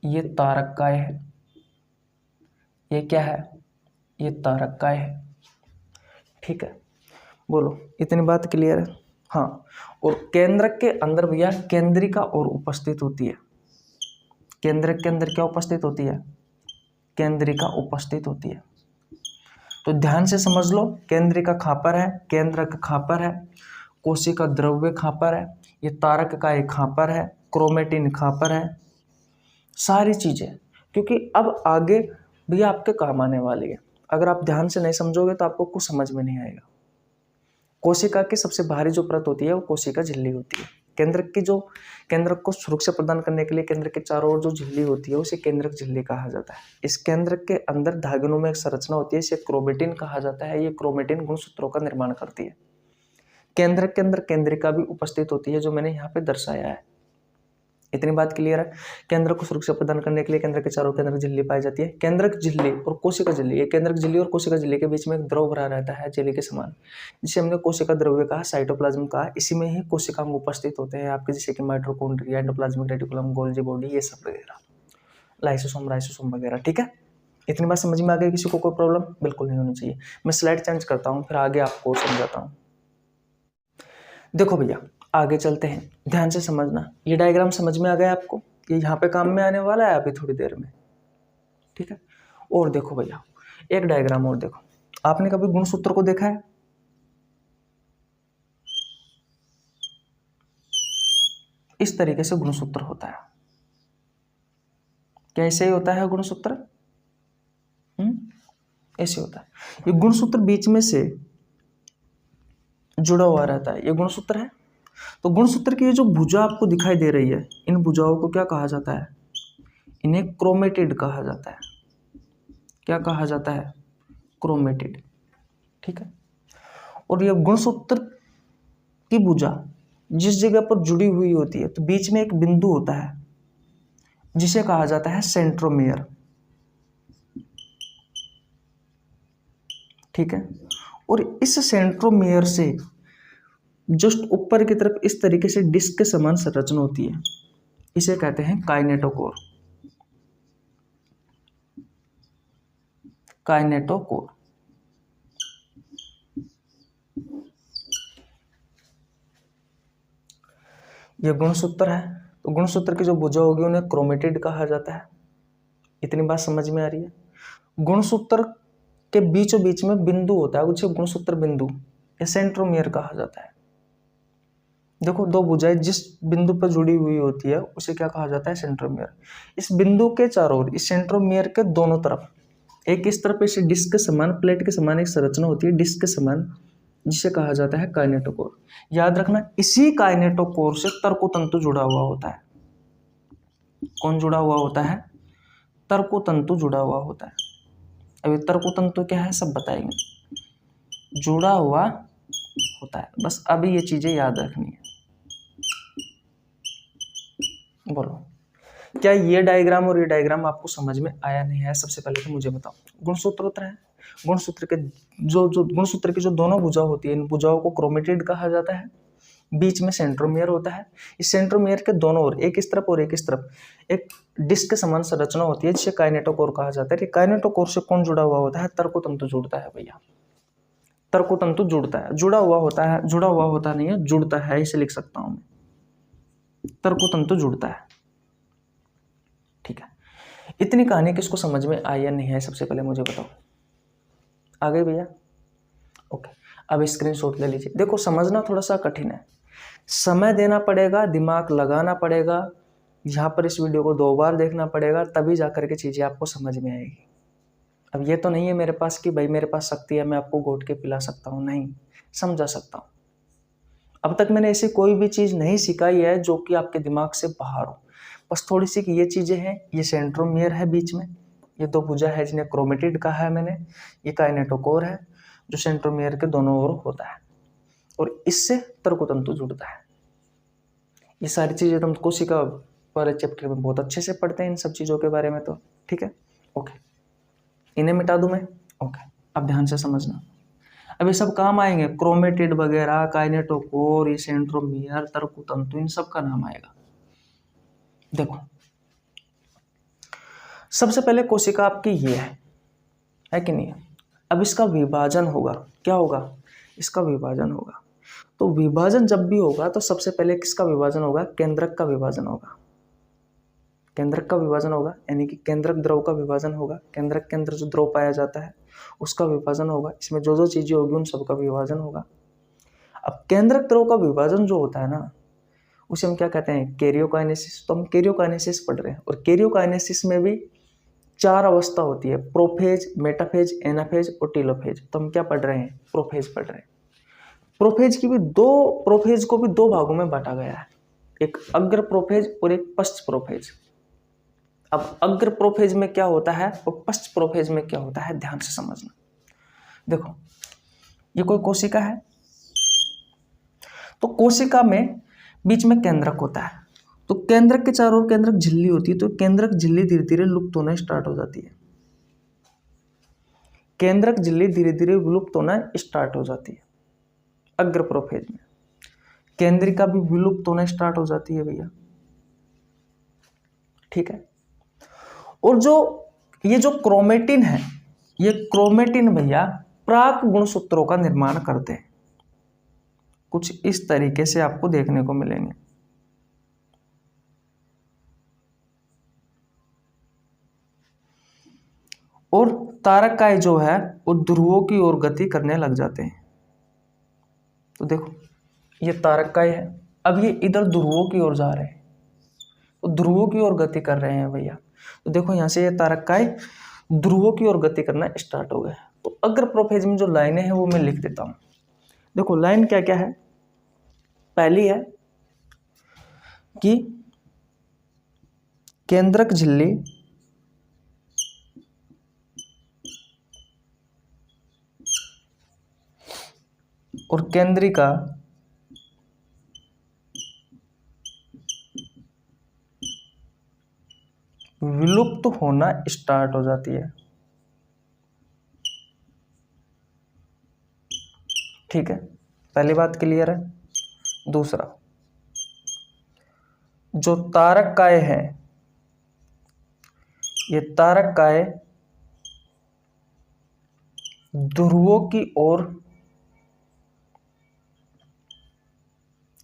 ये तारक काय है। ये क्या है? ये तारक काय है। ठीक है, बोलो, इतनी बात क्लियर है? हाँ, और केंद्रक के अंदर भैया केंद्रिका और उपस्थित होती है। केंद्रक के अंदर क्या उपस्थित होती है? केंद्रिका उपस्थित होती है। तो ध्यान से समझ लो, केंद्रिका कहाँ पर है, केंद्रक कहाँ पर है, कोशिका द्रव्य कहाँ पर है, ये तारक का एक कहाँ पर है, क्रोमेटिन कहाँ पर है, सारी चीजें, क्योंकि अब आगे भैया आपके काम आने वाली है। अगर आप ध्यान से नहीं समझोगे तो आपको कुछ समझ में नहीं आएगा। कोशिका की सबसे बाहरी जो परत होती है वो कोशिका झिल्ली होती है। केंद्रक को सुरक्षा प्रदान करने के लिए केंद्रक के चारों ओर जो झिल्ली होती है उसे केंद्रक झिल्ली कहा जाता है। इस केंद्रक के अंदर धागनों में एक संरचना होती है, इसे क्रोमेटिन कहा जाता है। ये क्रोमेटिन गुणसूत्रों का निर्माण करती है। केंद्रक के अंदर केंद्रिका भी उपस्थित होती है, जो मैंने यहाँ पे दर्शाया है। इतनी बात क्लियर है। केंद्र को सुरक्षा प्रदान करने के लिए केंद्र के चारों केंद्रक झिल्ली पाई जाती है। केंद्रक झिल्ली और कोशिका झिल्ली, ये केंद्रक झिल्ली और कोशिका झिल्ली के बीच में एक द्रव भरा रहता है जेली के समान, जिसे हमने कोशिका द्रव्य कहा, साइटोप्लाज्म कहा। इसी में ही कोशिकांग उपस्थित होते हैं आपके, जैसे कि mitochondria, endoplasmic reticulum, Golgi body, ये सब वगैरह, लाइसोसोम, राइसोसोम वगैरह। ठीक है, इतनी बात समझ में आ गई? किसी को कोई प्रॉब्लम बिल्कुल नहीं होनी चाहिए। मैं स्लाइड चेंज करता हूँ, फिर आगे आपको समझाता हूँ। देखो भैया, आगे चलते हैं, ध्यान से समझना। ये डायग्राम समझ में आ गया आपको? ये यहाँ पे काम में आने वाला है अभी थोड़ी देर में। ठीक है, और देखो भैया, एक डायग्राम और देखो। आपने कभी गुणसूत्र को देखा है? इस तरीके से गुणसूत्र होता है। कैसे होता है गुणसूत्र? ऐसे होता है। ये गुणसूत्र बीच में से जुड़ा हुआ रहता है, ये गुणसूत्र है। तो गुणसूत्र की ये जो भुजा आपको दिखाई दे रही है, इन भुजाओं को क्या कहा जाता है? इन्हें क्रोमेटिड कहा जाता है। क्या कहा जाता है? क्रोमेटिड। ठीक है, और ये गुणसूत्र की भुजा जिस जगह पर जुड़ी हुई होती है, तो बीच में एक बिंदु होता है जिसे कहा जाता है सेंट्रोमियर। ठीक है, और इस सेंट्रोमियर से जस्ट ऊपर की तरफ इस तरीके से डिस्क के समान संरचना होती है, इसे कहते हैं काइनेटोकोर। काइनेटोकोर। यह गुणसूत्र है। तो गुणसूत्र की जो भुजा होगी उन्हें क्रोमेटिड कहा जाता है। इतनी बात समझ में आ रही है? गुणसूत्र के बीचों बीच में बिंदु होता है, उसे गुणसूत्र बिंदु या सेंट्रोमियर कहा जाता है। देखो, दो भुजाएं जिस बिंदु पर जुड़ी हुई होती है उसे क्या कहा जाता है? सेंट्रोमियर। इस बिंदु के चारों ओर, इस सेंट्रोमियर के दोनों तरफ, एक इस तरफ इसे डिस्क के समान, प्लेट के समान एक संरचना होती है डिस्क के समान, जिसे कहा जाता है काइनेटोकोर। याद रखना, इसी काइनेटोकोर से तर्कतंतु जुड़ा हुआ होता है। कौन जुड़ा हुआ होता है? तर्कतंतु जुड़ा हुआ होता है। अभी तर्कतंतु क्या है सब बताएंगे। जुड़ा हुआ होता है, बस अभी ये चीजें याद रखनी है। बोलो, क्या ये डायग्राम और ये डायग्राम आपको समझ में आया नहीं है? सबसे पहले तो मुझे बताओ। गुणसूत्र होता है, गुणसूत्र के जो गुणसूत्र की जो दोनों भुजा होती है, इन भुजाओं को क्रोमेटिड कहा जाता है। बीच में सेंट्रोमियर होता है। इस सेंट्रोमियर के दोनों ओर, एक इस तरफ और एक इस तरफ, एक डिस्क के समान संरचना होती है जिसे काइनेटोकोर कहा जाता है। काइनेटोकोर से कौन जुड़ा हुआ होता है? तर्कतंतु जुड़ता है भैया। तर्कतंतु जुड़ता है, जुड़ा हुआ होता है, जुड़ा हुआ होता नहीं है, जुड़ता है, इसे लिख सकता हूं मैं। तर्कतंतु जुड़ता है। ठीक है, इतनी कहानी किसको समझ में आई या नहीं है सबसे पहले मुझे बताओ। आ गई भैया? ओके, अब स्क्रीनशॉट ले लीजिए। देखो, समझना थोड़ा सा कठिन है, समय देना पड़ेगा, दिमाग लगाना पड़ेगा। यहाँ पर इस वीडियो को 2 बार देखना पड़ेगा, तभी जाकर के चीजें आपको समझ में आएगी। अब ये तो नहीं है मेरे पास कि भाई मेरे पास शक्ति है, मैं आपको घोट के पिला सकता हूँ, नहीं, समझा सकता हूँ। अब तक मैंने ऐसी कोई भी चीज नहीं सिखाई है जो कि आपके दिमाग से बाहर हो। बस थोड़ी सी कि ये चीजें हैं, ये सेंट्रोमियर है बीच में, ये 2 भुजा है जिन्हें क्रोमेटिड कहा है मैंने, ये काइनेटोकोर है जो सेंट्रोमियर के दोनों ओर होता है, और इससे तर्कतंतु जुड़ता है। ये सारी चीजें तुम कोशिका वाले चैप्टर में बहुत अच्छे से पढ़ते हैं इन सब चीजों के बारे में, तो ठीक है। ओके, इन्हें मिटा दूं मैं? ओके, अब ध्यान से समझना। अब ये सब काम आएंगे, क्रोमेटिड वगैरह, काइनेटोकोर, ये सेंट्रोमियर, तर्कतंतु, इन सब का नाम आएगा। देखो, सबसे पहले कोशिका आपकी ये है कि नहीं? अब इसका विभाजन होगा, क्या होगा? इसका विभाजन होगा। तो विभाजन जब भी होगा तो सबसे पहले किसका विभाजन होगा? केंद्रक का विभाजन होगा। केंद्रक का विभाजन होगा, यानी कि केंद्रक द्रव का विभाजन होगा, केंद्रक के अंदर जो द्रव पाया जाता है उसका विभाजन होगा, इसमें जो जो चीजें होगी उन सबका विभाजन होगा। अब केंद्रक द्रव का विभाजन जो होता है ना, उसे हम क्या कहते हैं, कैरियोकाइनेसिस। तो हम कैरियोकाइनेसिस पढ़ रहे हैं, और कैरियोकाइनेसिस में भी 4 अवस्था होती है, प्रोफेज, मेटाफेज, एनाफेज और टेलोफेज। तो हम क्या पढ़ रहे हैं, प्रोफेज पढ़ रहे हैं। प्रोफेज को भी 2 भागों में बांटा गया है, एक अग्र प्रोफेज और एक पश्च प्रोफेज। अब अग्र प्रोफेज में क्या होता है और पश्च प्रोफेज में क्या होता है, ध्यान से समझना। देखो, ये कोई कोशिका है, तो कोशिका में बीच में केंद्रक होता है, तो केंद्रक के चारों ओर केंद्रक झिल्ली होती है, तो केंद्रक झिल्ली धीरे धीरे लुप्त होना स्टार्ट हो जाती है। केंद्रक झिल्ली धीरे धीरे विलुप्त होना स्टार्ट हो जाती है अग्र प्रोफेज में। केंद्रिका भी विलुप्त होना स्टार्ट हो जाती है भैया, ठीक है। और ये जो क्रोमेटिन है, ये क्रोमेटिन भैया प्राक गुणसूत्रों का निर्माण करते हैं। कुछ इस तरीके से आपको देखने को मिलेंगे। और तारकाएं जो है वो ध्रुवों की ओर गति करने लग जाते हैं। तो देखो, ये तारकाएं है, अब ये इधर ध्रुवों की ओर जा रहे हैं, तो ध्रुवों की ओर गति कर रहे हैं भैया। तो देखो, यहां से ये तारकाएं ध्रुवों की ओर गति करना स्टार्ट हो गए। तो अग्र प्रोफेज में जो लाइनें हैं वो मैं लिख देता हूं। देखो, लाइन क्या क्या है। पहली है कि केंद्रक झिल्ली और केंद्रिका विलुप्त होना स्टार्ट हो जाती है, ठीक है। पहली बात क्लियर है। दूसरा, जो तारकाएं हैं, ये तारकाएं ध्रुवों की ओर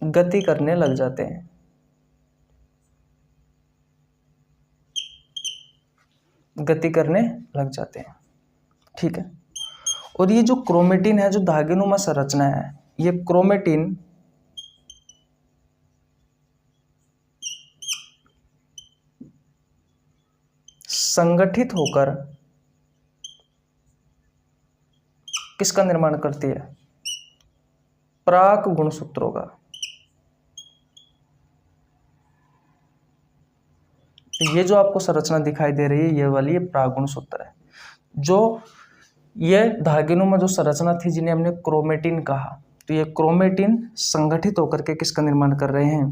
गति करने लग जाते हैं, गति करने लग जाते हैं, ठीक है। और ये जो क्रोमेटिन है, जो धागेनुमा संरचना है, ये क्रोमेटिन संगठित होकर किसका निर्माण करती है, प्राक गुणसूत्रों का। ये जो आपको संरचना दिखाई दे रही है, ये वाली, ये प्राक गुणसूत्र है। जो ये धागेनुमा जो संरचना थी, जिन्हें हमने क्रोमेटिन कहा, तो ये क्रोमेटिन संगठित होकर के किसका निर्माण कर रहे हैं,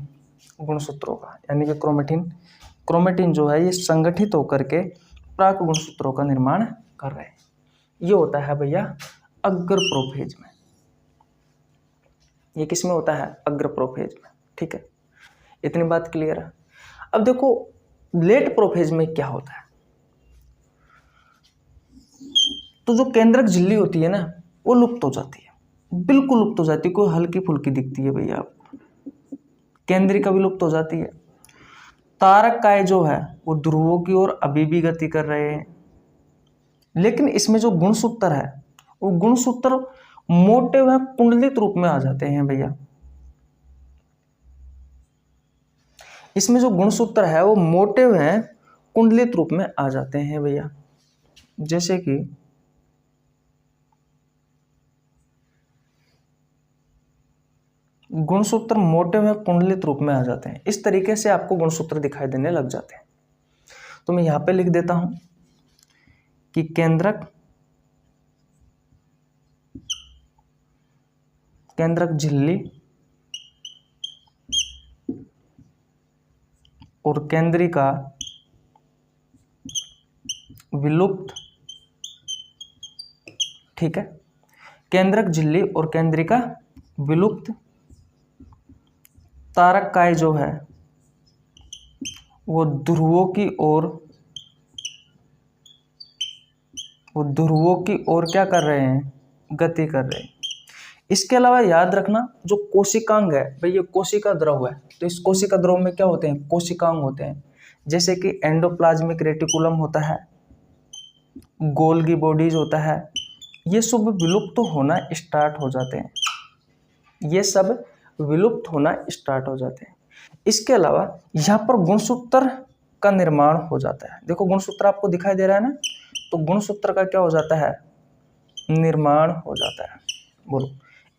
गुणसूत्रों का। यानी कि क्रोमेटिन जो है ये संगठित होकर के प्राक गुणसूत्रों का निर्माण कर रहे हैं। ये होता है भैया अग्र प्रोफेज में। ये किस में होता है, अग्र प्रोफेज में, ठीक है। इतनी बात क्लियर है। अब देखो, लेट प्रोफेज में क्या होता है। तो जो केंद्रक झिल्ली होती है ना, वो लुप्त हो जाती है, बिल्कुल लुप्त हो जाती है, कोई हल्की फुल्की दिखती है भैया आपको। केंद्रिका भी लुप्त हो जाती है। तारकाएं जो है वो ध्रुवों की ओर अभी भी गति कर रहे हैं, लेकिन इसमें जो गुणसूत्र है, वो गुणसूत्र मोटे व कुंडलित रूप में आ जाते हैं भैया। इसमें जो गुणसूत्र है वो मोटे व कुंडलित रूप में आ जाते हैं भैया। जैसे कि गुणसूत्र मोटे व कुंडलित रूप में आ जाते हैं। इस तरीके से आपको गुणसूत्र दिखाई देने लग जाते हैं। तो मैं यहां पे लिख देता हूं कि केंद्रक झिल्ली और केंद्रिका विलुप्त, ठीक है। केंद्रक झिल्ली और केंद्रिका विलुप्त। तारकाएं जो है वो ध्रुवों की ओर क्या कर रहे हैं, गति कर रहे हैं। इसके अलावा याद रखना, जो कोशिकांग है भाई, ये कोशिका द्रव है, तो इस कोशिका द्रव में क्या होते हैं, कोशिकांग होते हैं। जैसे कि एंडोप्लाज्मिक रेटिकुलम होता है, गोल्गी बॉडीज होता है, ये सब विलुप्त तो होना स्टार्ट हो जाते हैं, ये सब विलुप्त होना स्टार्ट हो जाते हैं। इसके अलावा यहाँ पर गुणसूत्र का निर्माण हो जाता है। देखो गुणसूत्र आपको दिखाई दे रहा है ना, तो गुणसूत्र का क्या हो जाता है, निर्माण हो जाता है। बोलो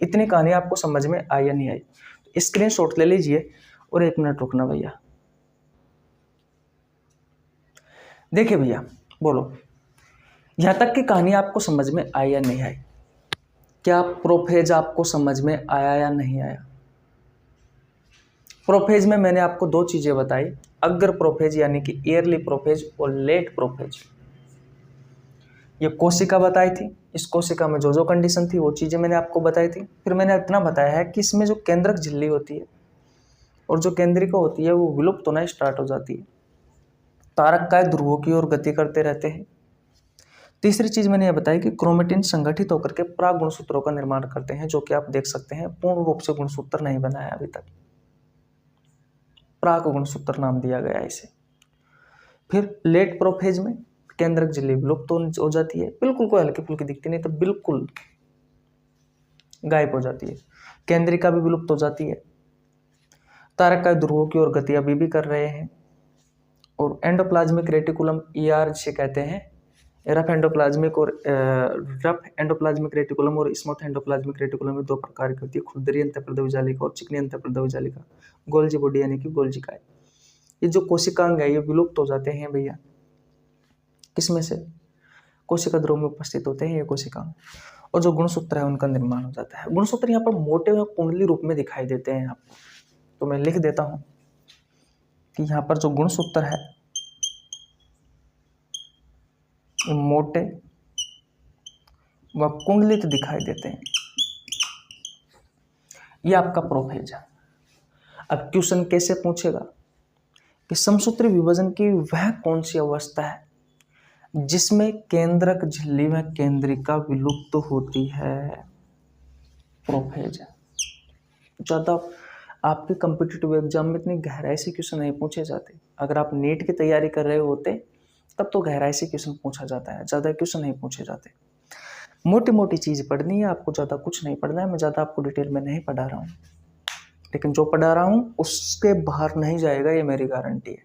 इतनी कहानी आपको समझ में आई या नहीं आई? स्क्रीनशॉट ले लीजिए और 1 मिनट रुकना भैया। देखिए भैया, बोलो यहां तक की कहानी आपको समझ में आई या नहीं आई? क्या प्रोफेज आपको समझ में आया या नहीं आया? प्रोफेज में मैंने आपको 2 चीजें बताई, अग्र प्रोफेज यानी कि ईयरली प्रोफेज और लेट प्रोफेज। ये कोशिका बताई थी, इस कोशिका में जो जो कंडीशन थी वो चीजें मैंने आपको बताई थी। फिर मैंने इतना बताया है कि इसमें जो केंद्रक झिल्ली होती है और जो केंद्रिका होती है वो विलुप्त होना स्टार्ट हो जाती है। तारककाय ध्रुवों की ओर गति करते रहते हैं। तीसरी चीज मैंने ये बताई कि क्रोमेटिन संगठित होकर के प्राग गुणसूत्रों का निर्माण करते हैं, जो कि आप देख सकते हैं पूर्ण रूप से गुणसूत्र नहीं बना है अभी तक, प्राक गुणसूत्र नाम दिया गया है इसे। फिर लेट प्रोफेज में केंद्रक झिल्ली विलुप्त हो जाती है, बिल्कुल कोई हल्की फुल्की दिखती नहीं तो बिल्कुल गायब हो जाती है। केंद्रिका भी विलुप्त हो जाती है। तारककाय ध्रुवों की ओर गति अभी भी कर रहे हैं। और एंडोप्लाज्मिक रेटिकुलम ईआर जिसे कहते हैं, रफ एंडोप्लाज्मिक रेटिकुलम और स्मूथ एंडोप्लाज्मिक रेटिकुलम में 2 प्रकार की होती है, खुरदरी अंतःप्रदेवी जालिका और चिकनी अंतःप्रदेवी जालिका, गोल्जी बॉडी यानी कि गोल्जिकाएं। ये जो कोशिकांग है ये विलुप्त हो जाते हैं भैया, किसमें से, कोशिका ध्रुव में उपस्थित होते हैं ये कोशिकांग, और जो गुणसूत्र है उनका निर्माण हो जाता है। गुणसूत्र यहाँ पर मोटे व कुंडली रूप में दिखाई देते हैं आपको, तो मैं लिख देता हूं कि यहाँ पर जो गुणसूत्र है मोटे व कुंडलित दिखाई देते हैं। ये आपका प्रोफेज है। अब क्वेश्चन कैसे पूछेगा कि समसूत्री विभाजन की वह कौन सी अवस्था है जिसमें केंद्रक झिल्ली में केंद्रिका विलुप्त होती है, प्रोफेज है। ज्यादा आपके कॉम्पिटिटिव एग्जाम में इतनी गहराई से क्वेश्चन नहीं पूछे जाते। अगर आप नीट की तैयारी कर रहे होते तब तो गहराई से क्वेश्चन पूछा जाता है, ज्यादा क्वेश्चन नहीं पूछे जाते। मोटी मोटी चीज पढ़नी है आपको, ज्यादा कुछ नहीं पढ़ना है। मैं ज्यादा आपको डिटेल में नहीं पढ़ा रहा हूँ, लेकिन जो पढ़ा रहा हूँ उसके बाहर नहीं जाएगा, ये मेरी गारंटी है।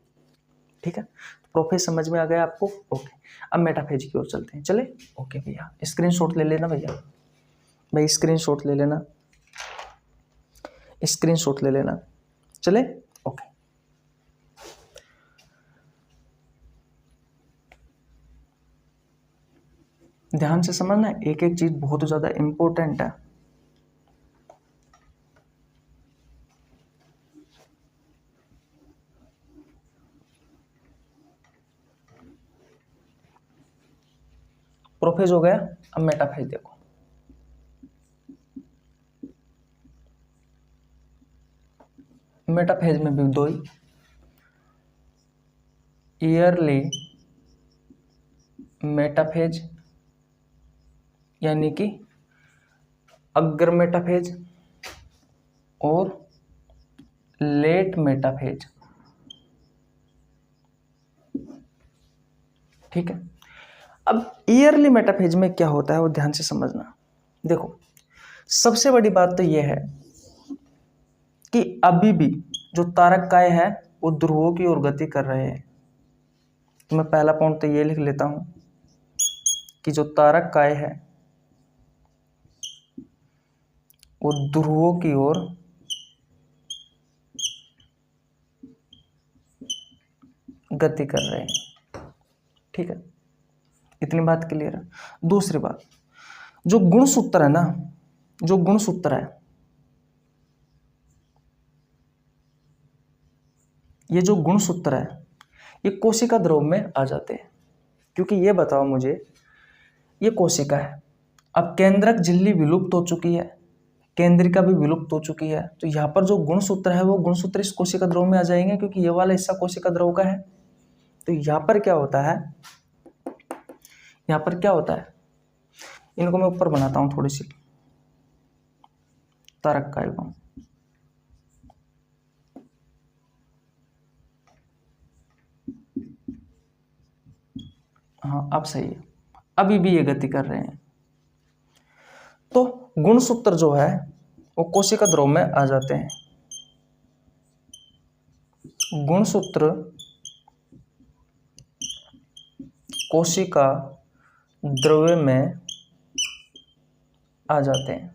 ठीक है, तो प्रोफेज समझ में आ गया आपको? ओके, अब मेटाफेज की ओर चलते हैं। चले? ओके भैया, स्क्रीनशॉट ले लेना भैया, भाई स्क्रीनशॉट ले लेना, स्क्रीनशॉट ले लेना। चले? ओके, ध्यान से समझना, एक एक चीज बहुत ज्यादा इंपॉर्टेंट है। प्रोफेज हो गया, अब मेटाफेज देखो। मेटाफेज में भी 2 ही, ईयरली मेटाफेज यानी कि अग्र मेटाफेज और लेट मेटाफेज। ठीक है, अब ईयरली मेटाफेज में क्या होता है वो ध्यान से समझना। देखो सबसे बड़ी बात तो यह है कि अभी भी जो तारककाय है वो ध्रुवों की ओर गति कर रहे हैं। तो मैं पहला पॉइंट तो ये लिख लेता हूं कि जो तारककाय है वो ध्रुवों की ओर गति कर रहे हैं। ठीक है, इतनी बात क्लियर है। दूसरी बात, जो गुणसूत्र है ना, जो गुणसूत्र है, ये जो गुणसूत्र है ये कोशिका ध्रुव में आ जाते हैं। क्योंकि ये बताओ मुझे, ये कोशिका है, अब केंद्रक झिल्ली विलुप्त हो चुकी है, केंद्रिका भी विलुप्त हो चुकी है, तो यहाँ पर जो गुणसूत्र है वो गुणसूत्र इस कोशिका ध्रुव में आ जाएंगे, क्योंकि ये वाला हिस्सा कोशिका ध्रुव का है। तो यहाँ पर क्या होता है, यहाँ पर क्या होता है, इनको मैं ऊपर बनाता हूं थोड़ी सी, तारककाय को। हाँ अब सही है, अभी भी ये गति कर रहे हैं। तो गुणसूत्र जो है वो कोशिका ध्रुव में आ जाते हैं। गुणसूत्र कोशिका द्रव्य में आ जाते हैं।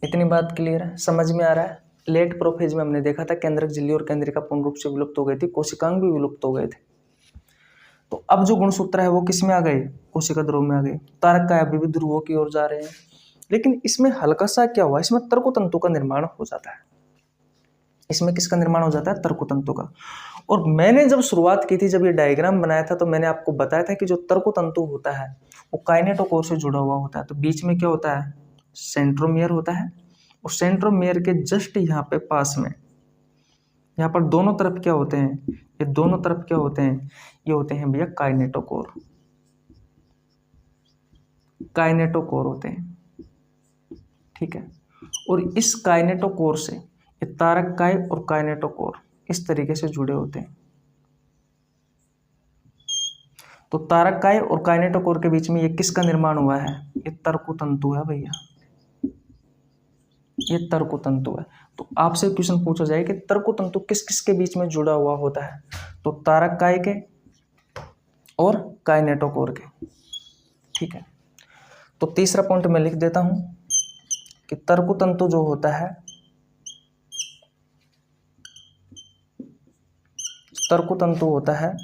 इतनी बात क्लियर है, समझ में आ रहा है। लेट प्रोफेज में हमने देखा था केंद्रक झिल्ली और केंद्रिका पूर्ण रूप से विलुप्त हो गई थी, कोशिकांग भी विलुप्त हो गए थे। तो अब जो गुणसूत्र है वो किस में आ गए, कोशिका ध्रुव में आ गए। तारक का अभी भी ध्रुवों की ओर जा रहे हैं, लेकिन इसमें हल्का सा क्या हुआ, इसमें तर्कतंतु का निर्माण हो जाता है। इसमें किसका निर्माण हो जाता है, तर्कतंतु का। और मैंने जब शुरुआत की थी, जब ये डायग्राम बनाया था, तो मैंने आपको बताया था कि जो तर्कतंतु होता है वो काइनेटोकोर से जुड़ा हुआ होता है। तो बीच में क्या होता है, सेंट्रोमियर होता है, और सेंट्रोमियर के जस्ट यहाँ पे पास में, यहाँ पर दोनों तरफ क्या होते हैं, ये दोनों तरफ क्या होते हैं, ये होते हैं भैया काइनेटोकोर। काइनेटोकोर होते हैं, ठीक है। और इस काइनेटोकोर से ये तारक काय और काइनेटोकोर इस तरीके से जुड़े होते हैं। तो तारक काय और काइनेटोकोर के बीच में ये किसका निर्माण हुआ है, ये तर्कतंतु है भैया, ये तर्कतंतु है। तो आपसे क्वेश्चन पूछा जाए कि तर्कतंतु किस किस के बीच में जुड़ा हुआ होता है, तो तारक काय के और काइनेटोकोर के, ठीक है। तो तीसरा पॉइंट मैं लिख देता हूं कि तर्कतंतु जो होता है, तर्कतंतु होता है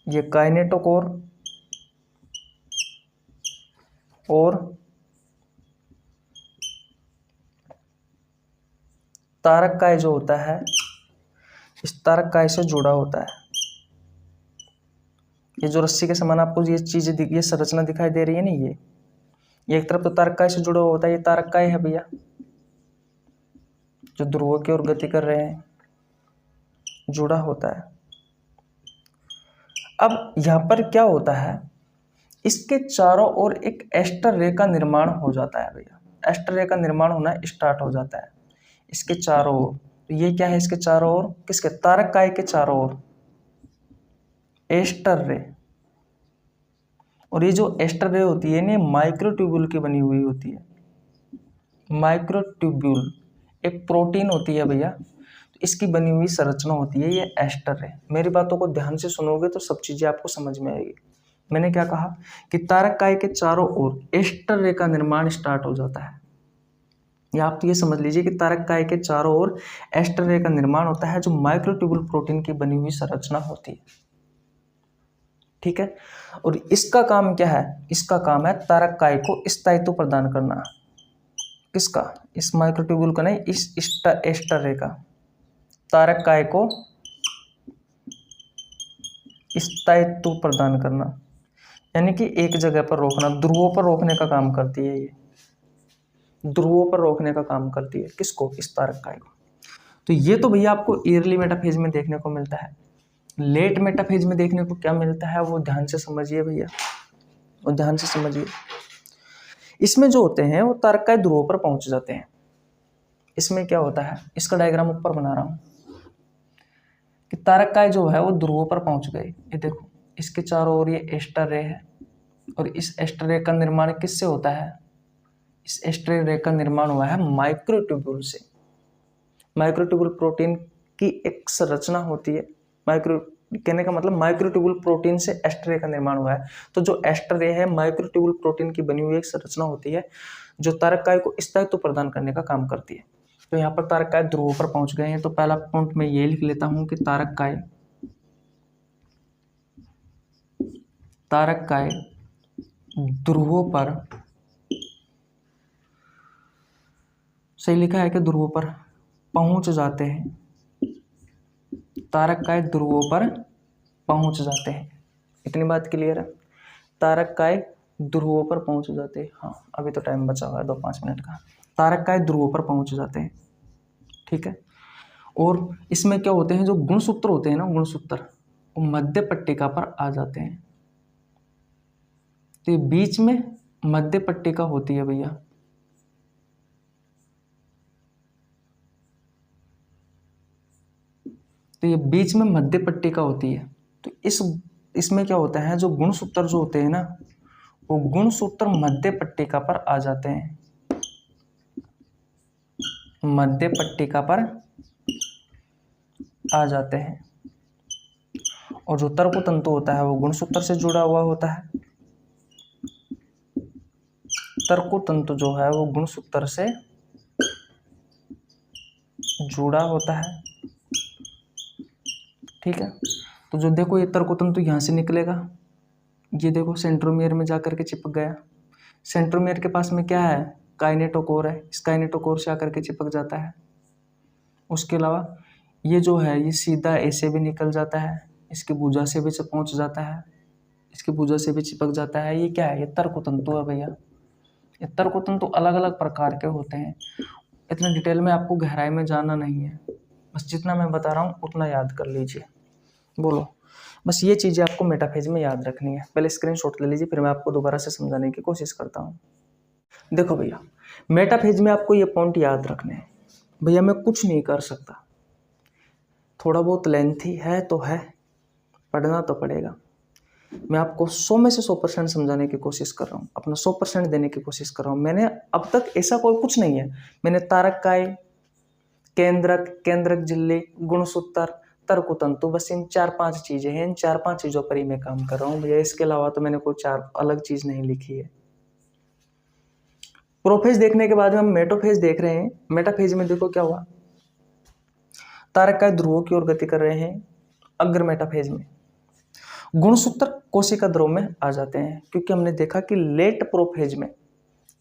ये काइनेटोकोर और तारक काय जो होता है, इस तारक काय से जुड़ा होता है। ये जो रस्सी के समान आपको ये चीजें ये संरचना दिखाई दे रही है ना, ये एक तरफ तो तारक काय से जुड़ा हुआ होता है, ये तारक काय है भैया, जो ध्रुवों की ओर गति कर रहे हैं, जुड़ा होता है। अब यहां पर क्या होता है, इसके चारों ओर एक एस्टर रे का निर्माण हो जाता है भैया। एस्टर रे का निर्माण होना स्टार्ट हो जाता है इसके चारों ओर। तो ये क्या है, इसके चारों ओर, किसके, तारक काय के चारों ओर एस्टर रे। और ये जो एस्टर रे होती है ना, माइक्रोट्यूब्यूल की बनी हुई होती है। माइक्रोट्यूब्यूल एक प्रोटीन होती है भैया, तो इसकी बनी हुई संरचना होती है ये एस्टर रे। मेरी बातों को ध्यान से सुनोगे तो सब चीजें आपको समझ में आएगी। मैंने क्या कहा कि तारक काय के चारों ओर एस्टर रे का निर्माण स्टार्ट हो जाता है। या आप तो ये समझ लीजिए कि तारक काय के चारों ओर एस्टर रे का निर्माण होता है, जो माइक्रोट्यूब्यूल प्रोटीन की बनी हुई संरचना होती है, ठीक है। और इसका काम क्या है, इसका काम है तारक काय को स्थायित्व प्रदान करना। किसका, इस माइक्रोट्यूब्यूल का नहीं, इस एस्टर रे का, तारक काय को स्थायित्व प्रदान करना, यानी कि एक जगह पर रोकना, ध्रुवों पर रोकने का काम करती है ये, ध्रुवों पर रोकने का काम करती है। किसको, इस तारक काय को। तो ये तो भैया आपको ईयरली मेटाफेज में देखने को मिलता है। लेट मेटाफेज में देखने को क्या मिलता है, वो ध्यान से समझिए भैया, वो ध्यान से समझिए। इसमें जो होते हैं वो तारक काय ध्रुवों पर पहुंच जाते हैं। इसमें क्या होता है, इसका डायग्राम ऊपर बना रहा हूं कि तारक काय जो है वो ध्रुवों पर पहुंच गए। ये देखो, इसके चारों ओर ये एस्टर रे है, और इस एस्टर रे का निर्माण किससे होता है, इस एस्टर रे का निर्माण हुआ है माइक्रोट्यूब्यूल से। माइक्रोट्यूब्यूल प्रोटीन की एक संरचना होती है, माइक्रो कहने का मतलब माइक्रोट्यूब्यूल प्रोटीन से एस्टर रे का निर्माण हुआ है। तो जो एस्टर रे है माइक्रोट्यूब्यूल प्रोटीन की बनी हुई एक संरचना होती है, जो तारक काय को स्थायित्व प्रदान करने का काम करती है। तो यहाँ पर तारक काय ध्रुवों पर पहुंच गए हैं। तो पहला पॉइंट मैं ये लिख लेता हूं कि तारक काय ध्रुवों पर, सही लिखा है कि ध्रुवों पर पहुंच जाते हैं। तारक काय ध्रुवों पर पहुंच जाते हैं। इतनी बात क्लियर है, तारक काय ध्रुवों पर पहुंच जाते हैं। हाँ अभी तो टाइम बचा हुआ है 2-5 मिनट का। तारक काय ध्रुवों पर पहुंच जाते हैं, ठीक है। और इसमें क्या होते हैं, जो गुणसूत्र होते हैं ना, गुणसूत्र वो मध्य पट्टिका पर आ जाते हैं। तो ये बीच में मध्य पट्टिका होती है भैया, तो ये बीच में मध्य पट्टिका होती है। तो इसमें क्या होता है, जो गुणसूत्र जो होते हैं ना, वो गुणसूत्र मध्य पट्टिका पर आ जाते हैं, मध्य पट्टिका पर आ जाते हैं। और जो तर्क तंतु होता है वो गुणसूत्र से जुड़ा हुआ होता है। तर्क तंतु जो है वो गुणसूत्र से जुड़ा होता है। ठीक है, तो जो देखो ये तर्क तंतु यहाँ से निकलेगा, ये देखो सेंट्रोमियर में जाकर के चिपक गया। सेंट्रोमियर के पास में क्या है, काइनेटोकोर है, इस काइनेटोकोर से आकर के चिपक जाता है। उसके अलावा ये जो है ये सीधा ऐसे भी निकल जाता है, इसकी भुजा से भी पहुंच जाता है, इसकी भुजा से भी चिपक जाता है। ये क्या है, ये तर्क तंतु है भैया। ये तर्क तंतु अलग अलग प्रकार के होते हैं। इतना डिटेल में आपको गहराई में जाना नहीं है, बस जितना मैं बता रहा हूँ उतना याद कर लीजिए। बोलो, बस ये चीज़ें आपको मेटाफेज में याद रखनी है। पहले स्क्रीनशॉट ले लीजिए, फिर मैं आपको दोबारा से समझाने की कोशिश करता हूँ। देखो भैया, मेटाफेज में आपको ये पॉइंट याद रखने हैं। भैया मैं कुछ नहीं कर सकता, थोड़ा बहुत लेंथी है तो है, पढ़ना तो पड़ेगा। मैं आपको 100 में से 100% समझाने की कोशिश कर रहा हूँ, अपना 100% देने की कोशिश कर रहा हूँ। मैंने अब तक ऐसा कोई कुछ नहीं है, मैंने तारककाय, केंद्रक, केंद्रक झिल्ली, गुणसूत्र, तर्कतंतु, बस इन 4-5 चीजें हैं। इन 4-5 चीजों पर ही मैं काम कर रहा हूँ भैया। इसके अलावा तो मैंने कोई 4 अलग चीज नहीं लिखी है। प्रोफेज देखने के बाद हम मेटाफेज देख रहे हैं। मेटाफेज में देखो क्या हुआ, तारककाय ध्रुवों की ओर गति कर रहे हैं अग्र मेटाफेज में। गुणसूत्र कोशिका ध्रुव में आ जाते हैं, क्योंकि हमने देखा कि लेट प्रोफेज में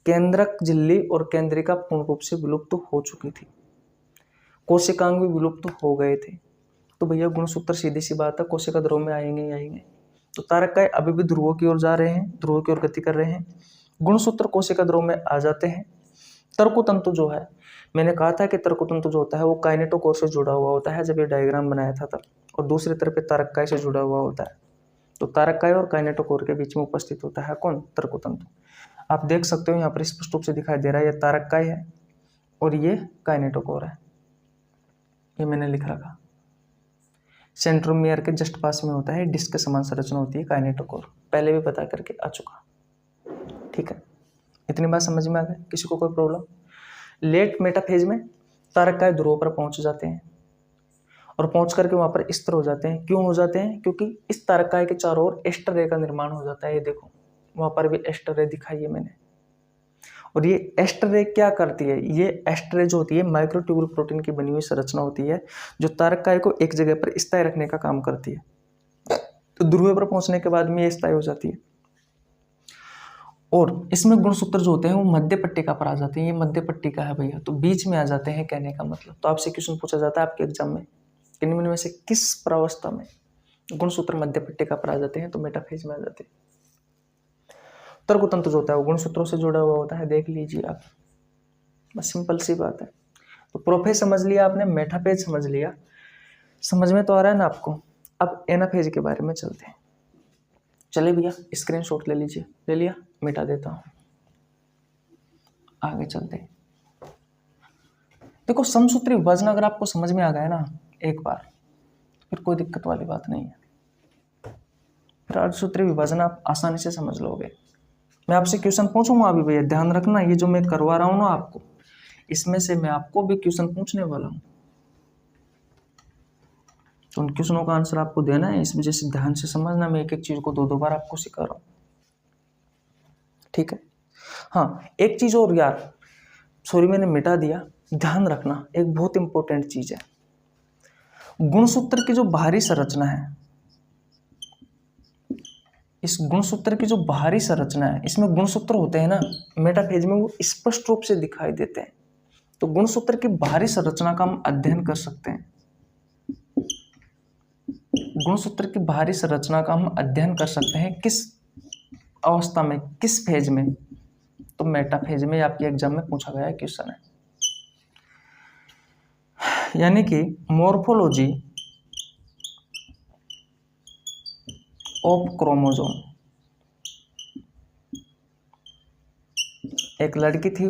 केंद्रक झिल्ली और केंद्रिका पूर्ण रूप से विलुप्त हो चुकी थी, कोशिकांग भी विलुप्त हो गए थे। तो भैया गुणसूत्र सीधी सी बात है कोशिका ध्रुव में आएंगे ही आएंगे। तो तारककाय अभी भी ध्रुवों की ओर जा रहे हैं, ध्रुवों की ओर गति कर रहे हैं। गुणसूत्र कोशिका ध्रुव में आ जाते हैं। तर्कतंतु जो है, मैंने कहा था कि तर्कतंतु जो होता है वो काइनेटोकोर से जुड़ा हुआ होता है जब ये डायग्राम बनाया था तब, और दूसरी तरफ तारककाय से जुड़ा हुआ होता है। तो तारककाय और काइनेटोकोर के बीच में उपस्थित होता है कौन, तर्कतंतु। आप देख सकते हो यहाँ पर स्पष्ट रूप से दिखाई दे रहा है, ये तारककाय है और ये काइनेटोकोर है। ये मैंने लिख रखा, सेंट्रोमियर के जस्ट पास में होता है, डिस्क के समान संरचना होती है काइनेटोकोर, पहले भी बता करके आ चुका। ठीक है, इतनी बात समझ में आ गई, किसी को कोई प्रॉब्लम। लेट मेटाफेज में तारककाय ध्रुव पर पहुंच जाते हैं और पहुंच करके वहां पर स्थिर हो जाते हैं। क्यों हो जाते हैं, क्योंकि इस तारककाय के चारों ओर एस्टर रे का निर्माण हो जाता है। ये देखो वहां पर भी एस्टर रे दिखाई है मैंने। और ये एस्टर रे क्या करती है, ये एस्टर रे जो होती है माइक्रोट्यूबुल प्रोटीन की बनी हुई संरचना होती है, जो तारककाय को एक जगह पर स्थायी रखने का काम करती है। तो ध्रुव पर पहुंचने के बाद में ये स्थायी हो जाती है। और इसमें गुणसूत्र जो होते हैं वो मध्य पट्टिका पर आ जाते हैं। ये मध्य पट्टिका है भैया, तो बीच में आ जाते हैं कहने का मतलब। तो आपसे क्वेश्चन पूछा जाता है आपके एग्जाम में, इनमें में से किस प्रावस्था में गुणसूत्र मध्य पट्टिका पर आ जाते हैं, तो मेटाफेज में आ जाते हैं। तर्कतंतु जो होता है वो गुणसूत्रों से जुड़ा हुआ होता है, देख लीजिए आप, बस सिंपल सी बात है। तो प्रोफेज समझ लिया आपने, मेटाफेज समझ लिया, समझ में तो आ रहा है ना आपको। अब एनाफेज के बारे में चलते हैं। चलिए भैया स्क्रीनशॉट ले लीजिए, ले लिया, मिटा देता हूं, आगे चलते हैं। देखो समसूत्री विभाजन अगर आपको समझ में आ गया ना एक बार, फिर कोई दिक्कत वाली बात नहीं है, फिर अर्धसूत्री विभाजन आप आसानी से समझ लोगे। मैं आपसे क्वेश्चन पूछूंगा अभी भैया, ध्यान रखना, ये जो मैं करवा रहा हूं ना आपको, इसमें से मैं आपको भी क्वेश्चन पूछने वाला हूं, तो उन क्वेश्चनों का आंसर आपको देना है। इस वजह से ध्यान से समझना, मैं एक एक चीज को 2-2 बार आपको सिखा रहा हूं, ठीक है। हाँ एक चीज और यार, सॉरी मैंने मिटा दिया, ध्यान रखना, एक बहुत इंपॉर्टेंट चीज है। गुणसूत्र की जो बाहरी संरचना है, इस गुणसूत्र की जो बाहरी संरचना है, इसमें गुणसूत्र होते हैं ना मेटाफेज में, वो स्पष्ट रूप से दिखाई देते हैं। तो गुणसूत्र की बाहरी संरचना का हम अध्ययन कर सकते हैं। गुणसूत्र की बाहरी संरचना का हम अध्ययन कर सकते हैं किस अवस्था में, किस फेज में, तो मेटाफेज में। आपके एग्जाम में पूछा गया क्वेश्चन है, यानी कि मॉर्फोलॉजी ऑफ क्रोमोसोम। एक लड़की थी,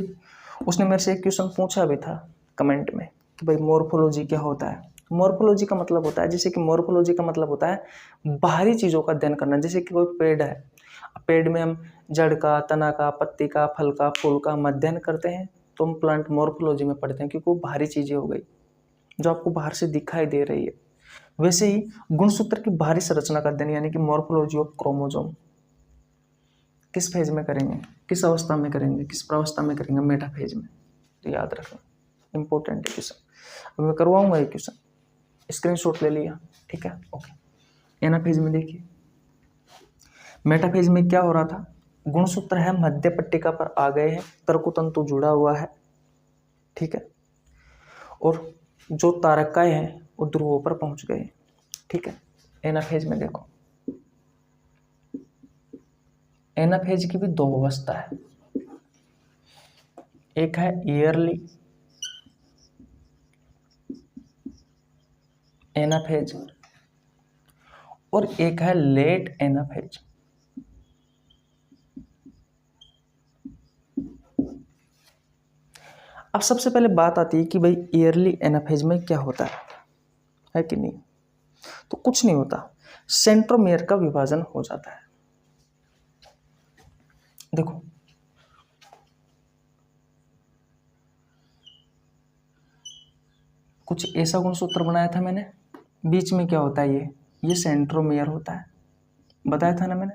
उसने मेरे से एक क्वेश्चन पूछा भी था कमेंट में कि भाई मॉर्फोलॉजी क्या होता है। मॉर्फोलॉजी का मतलब होता है, जैसे कि मॉर्फोलॉजी का मतलब होता है बाहरी चीज़ों का अध्ययन करना। जैसे कि कोई पेड़ है, पेड़ में हम जड़ का, तना का, पत्ती का, फल का, फूल का हम अध्ययन करते हैं, तो हम प्लांट मॉर्फोलॉजी में पढ़ते हैं, क्योंकि वो बाहरी चीज़ें हो गई जो आपको बाहर से दिखाई दे रही है। वैसे ही गुणसूत्र की बाहरी संरचना का अध्ययन यानी कि मॉर्फोलॉजी ऑफ क्रोमोसोम किस फेज में करेंगे, किस अवस्था में करेंगे, किस प्रावस्था में करेंगे, मेटाफेज में। तो याद रखना, इंपॉर्टेंट है क्वेश्चन। अब मैं करवाऊंगा ये क्वेश्चन, स्क्रीनशॉट ले लिया, ठीक है, ओके। एनाफेज में देखिए, मेटाफेज में क्या हो रहा था, गुणसूत्र है मध्य पट्टिका पर आ गए हैं, तर्कुतंतु जुड़ा हुआ है, ठीक है, और जो तारकाएं हैं वो ध्रुवों पर पहुंच गए, ठीक है। एनाफेज में देखो, एनाफेज की भी दो अवस्था है, एक है ईयरली एनाफेज और एक है लेट एनाफेज। अब सबसे पहले बात आती है कि भाई ईयरली एनाफेज में क्या होता है कि नहीं। तो कुछ नहीं होता, सेंट्रोमियर का विभाजन हो जाता है। देखो कुछ ऐसा गुणसूत्र बनाया था मैंने, बीच में क्या होता है, ये सेंट्रोमियर होता है, बताया था ना मैंने,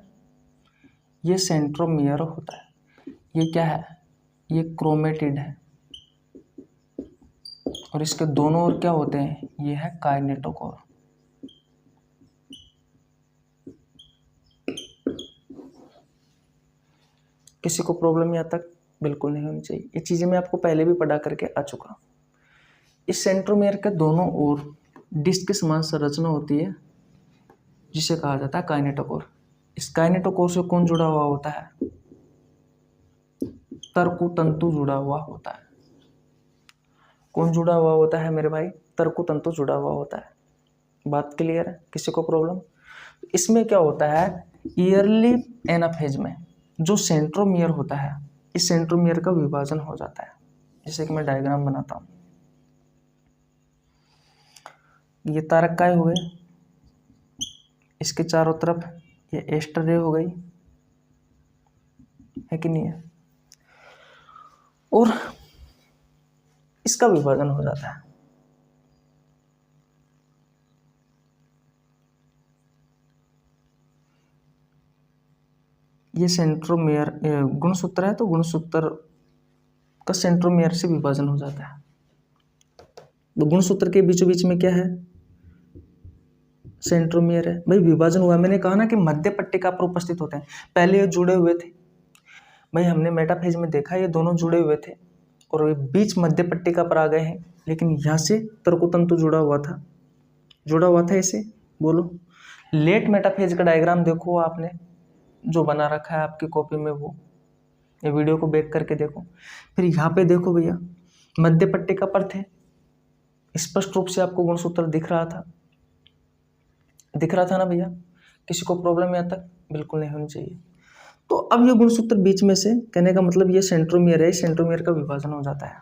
ये सेंट्रोमियर होता है। ये क्या है, ये क्रोमेटिड है, और इसके दोनों ओर क्या होते हैं, ये है काइनेटोकोर। किसी को प्रॉब्लम यहाँ तक बिल्कुल नहीं होनी चाहिए, ये चीजें मैं आपको पहले भी पढ़ा करके आ चुका हूं। इस सेंट्रोमियर के दोनों ओर डिस्क के समान संरचना होती है, जिसे कहा जाता है काइनेटोकोर। इस काइनेटोकोर से कौन जुड़ा हुआ होता है, तर्कुतंतु जुड़ा हुआ होता है। कौन जुड़ा हुआ होता है मेरे भाई, तर्कुतंतु जुड़ा हुआ होता है। बात क्लियर है, किसी को प्रॉब्लम। इसमें क्या होता है, ईयरली एनाफेज में जो सेंट्रोमियर होता है, इस सेंट्रोमियर का विभाजन हो जाता है। जैसे कि मैं डायग्राम बनाता हूं, ये तारकाएं हो गए, इसके चारों तरफ ये एस्टर रे हो गई, है कि नहीं है, और इसका विभाजन हो जाता है। ये सेंट्रोमियर गुणसूत्र है, तो गुणसूत्र का सेंट्रोमियर से विभाजन हो जाता है। तो गुणसूत्र के बीचों बीच में क्या है, सेंट्रोमियर है। भाई विभाजन हुआ, मैंने कहा ना कि मध्य पट्टिका पर उपस्थित होते हैं। पहले ये जुड़े हुए थे, भाई हमने मेटाफेज में देखा ये दोनों जुड़े हुए थे और ये बीच मध्य पट्टिका पर आ गए हैं, लेकिन यहाँ से तर्कुतंतु जुड़ा हुआ था ऐसे, बोलो। लेट मेटाफेज का डायग्राम देखो आपने जो बना रखा है आपकी कॉपी में, वो ये वीडियो को बैक करके देखो। फिर यहाँ पे देखो भैया, मध्य पट्टिका पर थे, स्पष्ट रूप से आपको गुणसूत्र दिख रहा था ना भैया। किसी को प्रॉब्लम यहाँ तक बिल्कुल नहीं होनी चाहिए। तो अब ये गुणसूत्र बीच में से, कहने का मतलब ये सेंट्रोमियर है, सेंट्रोमियर का विभाजन हो जाता है।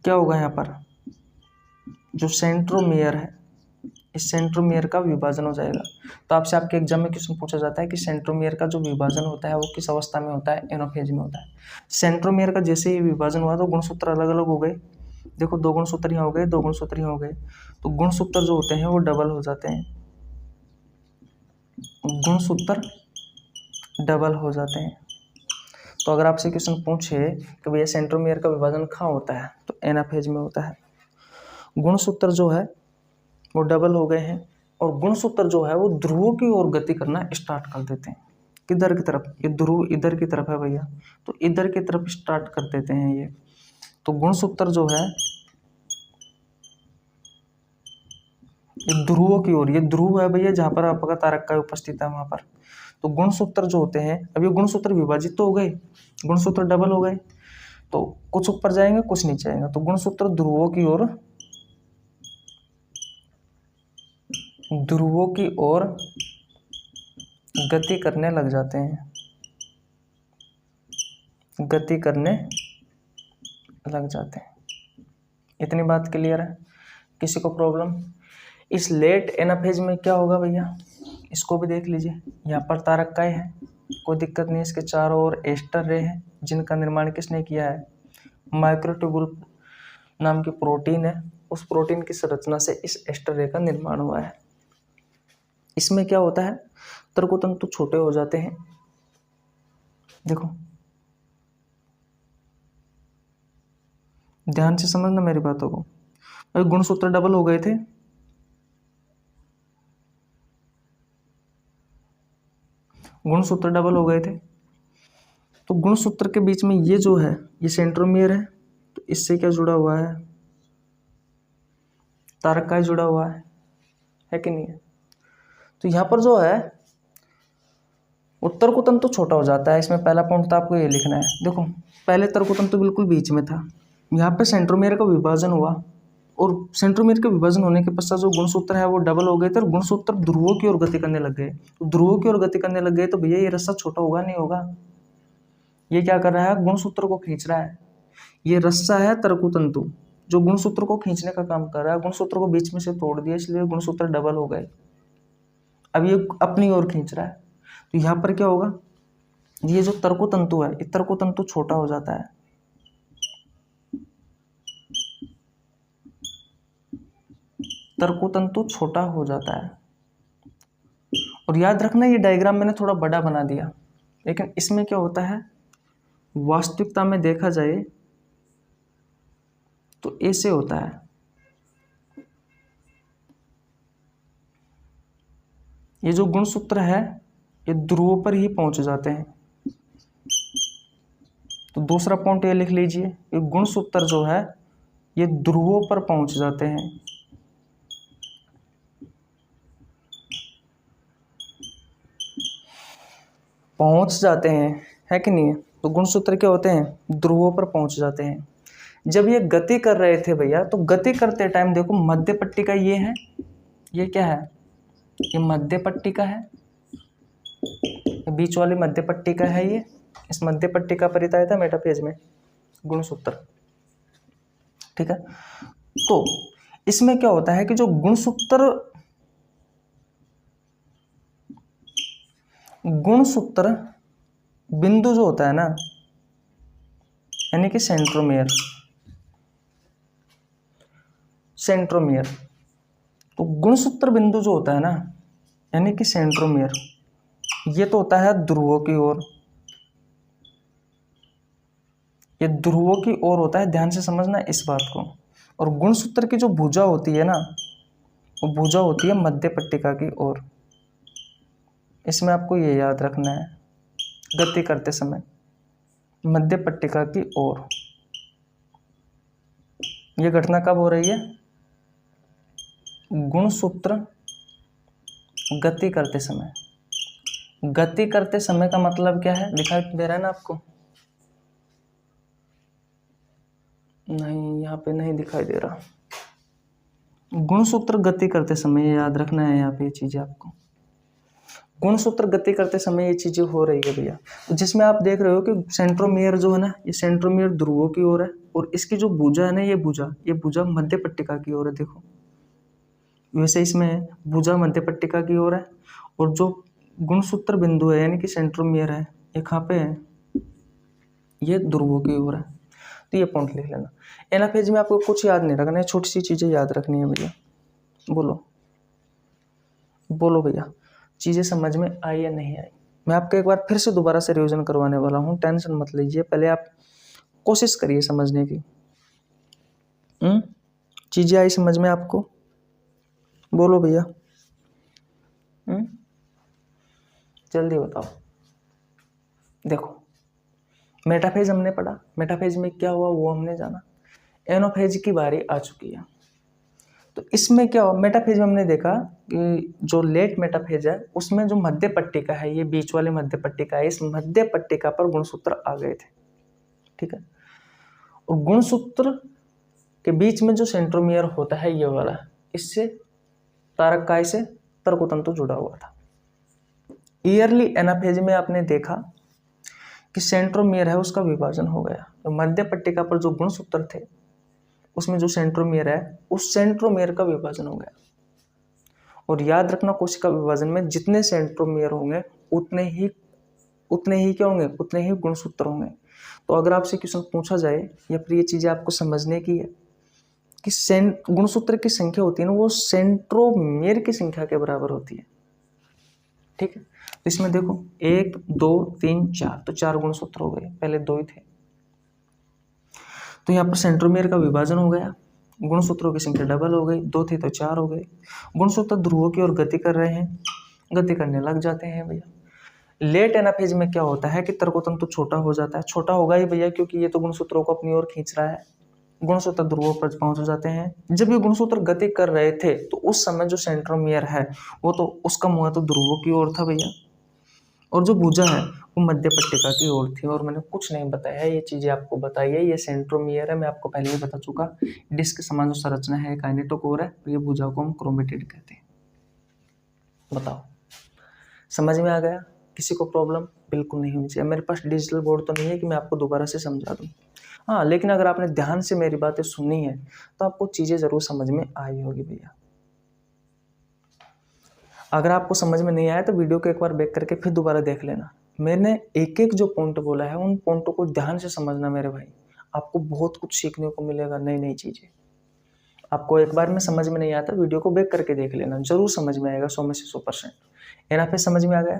क्या होगा यहाँ पर, जो सेंट्रोमियर है, इस सेंट्रोमियर का विभाजन हो जाएगा। तो आपसे आपके एग्जाम में क्वेश्चन पूछा जाता है कि सेंट्रोमियर का जो विभाजन होता है वो किस अवस्था में होता है, एनाफेज में होता है। सेंट्रोमियर का जैसे ही विभाजन हुआ तो गुणसूत्र अलग अलग हो गए। देखो दो गुणसूत्र यहाँ हो गए, दो गुणसूत्र यहाँ हो गए, तो गुणसूत्र जो होते हैं वो डबल हो जाते हैं, गुणसूत्र डबल हो जाते हैं। तो अगर आपसे क्वेश्चन पूछे कि भैया सेंट्रोमियर का विभाजन कहाँ होता है, तो एनाफेज में होता है। गुणसूत्र जो है वो डबल हो गए हैं, और गुणसूत्र जो है वो ध्रुवों की ओर गति करना स्टार्ट कर देते हैं। किधर की तरफ, ये ध्रुव इधर की तरफ है भैया, तो इधर की तरफ स्टार्ट कर देते हैं ये। तो गुणसूत्र जो है ये ध्रुवों की ओर, ये ध्रुव है भैया जहाँ पर आपका तारका उपस्थित है वहां पर। तो गुणसूत्र जो होते हैं, अब ये गुणसूत्र विभाजित तो हो गए, गुणसूत्र डबल हो गए, तो कुछ ऊपर जाएंगे कुछ नीचे आएंगे। तो गुणसूत्र ध्रुवों की ओर गति करने लग जाते हैं, गति करने लग जाते हैं। इतनी बात क्लियर है? किसी को प्रॉब्लम? इस लेट एनाफेज में क्या होगा भैया, इसको भी देख लीजिए। यहाँ पर तारककाय है, कोई दिक्कत नहीं। इसके चारों ओर एस्टर रे है, जिनका निर्माण किसने किया है? माइक्रोट्यूबुल नाम की प्रोटीन है, उस प्रोटीन की संरचना से इस एस्टर रे का निर्माण हुआ है। इसमें क्या होता है, तर्कतंतु छोटे हो जाते हैं। देखो ध्यान से समझना मेरी बातों को। गुणसूत्र डबल हो गए थे, गुणसूत्र डबल हो गए थे, तो गुणसूत्र के बीच में ये जो है ये सेंट्रोमियर है, तो इससे क्या जुड़ा हुआ है? तारककाय जुड़ा हुआ है कि नहीं है? तो यहाँ पर जो है तर्कतंतु छोटा हो जाता है। इसमें पहला पॉइंट तो आपको ये लिखना है। देखो पहले तर्कतंतु बिल्कुल बीच में था, यहाँ पे सेंट्रोमियर का विभाजन हुआ, और सेंट्रोमियर के विभाजन होने के पश्चात जो गुणसूत्र है वो डबल हो गए थे, और गुणसूत्र ध्रुवों की ओर गति करने लग गए। तो ध्रुवों की ओर गति करने लग गए तो भैया ये रस्सा छोटा होगा नहीं होगा? ये क्या कर रहा है? गुणसूत्र को खींच रहा है। ये रस्सा है तर्कतंतु जो गुणसूत्र को खींचने का काम कर रहा है। गुणसूत्र को बीच में से तोड़ दिया, इसलिए गुणसूत्र डबल हो गए। अब ये अपनी ओर खींच रहा है, तो यहाँ पर क्या होगा, ये जो तर्कतंतु है, ये तर्कतंतु छोटा हो जाता है। तर्कतंतु छोटा हो जाता है। और याद रखना ये डायग्राम मैंने थोड़ा बड़ा बना दिया, लेकिन इसमें क्या होता है, वास्तविकता में देखा जाए तो ऐसे होता है। ये जो गुणसूत्र है ये ध्रुवों पर ही पहुंच जाते हैं। तो दूसरा पॉइंट ये लिख लीजिए, ये गुणसूत्र जो है ये ध्रुवों पर पहुंच जाते हैं। पहुंच जाते हैं, है कि नहीं है? तो गुणसूत्र क्या होते हैं? ध्रुवों पर पहुंच जाते हैं। जब ये गति कर रहे थे भैया, तो गति करते टाइम देखो मध्य पट्टिका ये है, ये क्या है? ये मध्य पट्टिका है, बीच वाली मध्य पट्टिका है ये। इस मध्य पट्टिका पर ही था मेटाफेज में गुणसूत्र, ठीक है। तो इसमें क्या होता है कि जो गुणसूत्र बिंदु जो होता है ना, यानी कि सेंट्रोमियर, तो गुणसूत्र बिंदु जो होता है ना, यानी कि सेंट्रोमियर, ये तो होता है ध्रुवों की ओर, ये ध्रुवों की ओर होता है। ध्यान से समझना इस बात को। और गुणसूत्र की जो भुजा होती है ना, वो भुजा होती है मध्य पट्टिका की ओर। इसमें आपको ये याद रखना है, गति करते समय मध्य पट्टिका की ओर। ये घटना कब हो रही है? गुणसूत्र गति करते समय। गति करते समय का मतलब क्या है? दिखाई दे रहा है ना आपको? नहीं, यहाँ पे नहीं दिखाई दे रहा। गुणसूत्र गति करते समय, याद रखना है यहाँ पे ये चीजें आपको। गुणसूत्र गति करते समय ये चीजें हो रही है भैया। तो जिसमें आप देख रहे हो कि सेंट्रोमियर जो है ना, ये सेंट्रोमियर ध्रुवों की ओर है, और इसकी जो भुजा है ना, ये भुजा मध्य पट्टिका की ओर है। देखो वैसे इसमें भुजा मध्य पट्टिका की ओर है, और जो गुणसूत्र बिंदु है यानी कि सेंट्रोमियर है, ये कहाँ पे है? ये ध्रुवों की ओर है। तो ये पॉइंट लिख लेना। एनाफेज में आपको कुछ याद नहीं रखना है, छोटी सी चीजें याद रखनी है भैया। बोलो भैया, चीजें समझ में आई या नहीं आई? मैं आपको एक बार फिर से दोबारा से रिवीजन करवाने वाला हूँ, टेंशन मत लीजिए। पहले आप कोशिश करिए समझने की। चीजें आई समझ में आपको? बोलो भैया, जल्दी बताओ। देखो मेटाफेज हमने पढ़ा, मेटाफेज में क्या हुआ वो हमने जाना। एनोफेज की बारी आ चुकी है। तो इसमें क्या हुआ? मेटाफेज में हमने देखा कि जो लेट मेटाफेज है उसमें जो मध्य पट्टिका है, ये बीच वाली मध्य पट्टिका है, इस मध्य पट्टिका पर गुणसूत्र आ गए थे, ठीक है। और गुणसूत्र के बीच में जो सेंट्रोमियर होता है ये वाला, इससे तारककाय से तर्कतंतु जुड़ा हुआ था। ईयरली एनाफेज में आपने देखा कि सेंट्रोमियर है उसका विभाजन हो गया, तो मध्य पट्टिका पर जो गुणसूत्र थे उसमें जो सेंट्रोमियर है उस सेंट्रोमियर का विभाजन हो गया। और याद रखना, कोशिका विभाजन में जितने सेंट्रोमियर होंगे उतने ही क्या होंगे, उतने ही गुणसूत्र होंगे। तो अगर आपसे क्वेश्चन पूछा जाए या फिर ये चीजें आपको समझने की है कि गुणसूत्र की संख्या होती है ना, वो सेंट्रोमियर की संख्या के बराबर होती है। ठीक है, तो इसमें देखो 1 2 3 4, तो 4 गुणसूत्र हो गए, पहले 2 ही थे। तो यहाँ पर सेंट्रोमियर का विभाजन हो गया, गुणसूत्रों की संख्या डबल हो गई, 2 थे तो 4 हो गए। गुणसूत्र ध्रुवों की ओर गति कर रहे हैं, गति करने लग जाते हैं भैया। लेट एनाफेज में क्या होता है कि तर्कोतंतु छोटा हो जाता है, छोटा होगा ही भैया क्योंकि ये तो गुणसूत्रों को अपनी ओर खींच रहा है। गुणसूत्र ध्रुवों पर पहुंच जाते हैं। जब ये गुणसूत्र गति कर रहे थे तो उस समय जो सेंट्रोमियर है वो तो उसका मुंह तो ध्रुवों की ओर था भैया, और जो भुजा है वो मध्य पट्टिका की ओर थी। और मैंने कुछ नहीं बताया, ये चीजें आपको बताई है। ये सेंट्रोमियर है, मैं आपको पहले ही बता चुका। डिस्क समान जो संरचना है काइनेटोकोर है, तो ये भुजा को हम क्रोमेटिड कहते हैं। बताओ, समझ में आ गया? किसी को प्रॉब्लम बिल्कुल नहीं होनी चाहिए। मेरे पास डिजिटल बोर्ड तो नहीं है कि मैं आपको दोबारा से समझा दूं। हाँ, लेकिन अगर आपने ध्यान से मेरी बातें सुनी है तो आपको चीजें जरूर समझ में आई होगी भैया। अगर आपको समझ में नहीं आया तो वीडियो को एक बार बैक करके फिर दोबारा देख लेना। मैंने एक एक जो पॉइंट बोला है उन पॉइंटों को ध्यान से समझना मेरे भाई, आपको बहुत कुछ सीखने को मिलेगा, नई नई चीजें। आपको एक बार में समझ में नहीं आता, वीडियो को बैक करके देख लेना, जरूर समझ में आएगा 100 में से 100%। यहाँ पे समझ में आ गया?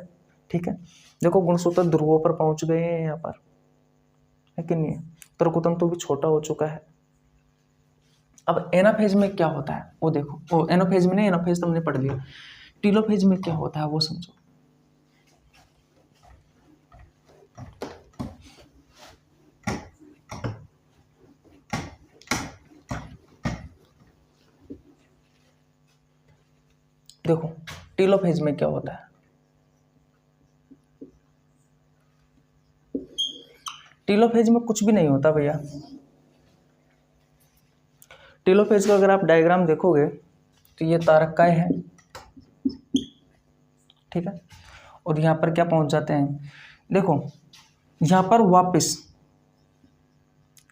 ठीक है, देखो गुणसूत्र ध्रुवों पर पहुंच गए हैं यहाँ पर, है कि नहीं? तर्कोतंतु भी छोटा हो चुका है। अब एनाफेज में क्या होता है वो देखो। वो एनाफेज में नहीं, एनाफेज तो हमने पढ़ लिया। टीलोफेज में क्या होता है वो समझो। देखो टीलोफेज में क्या होता है। टीलोफेज में कुछ भी नहीं होता भैया। टीलोफेज का अगर आप डायग्राम देखोगे तो ये तारककाय है, ठीक है, और यहाँ पर क्या पहुंच जाते हैं, देखो यहाँ पर वापस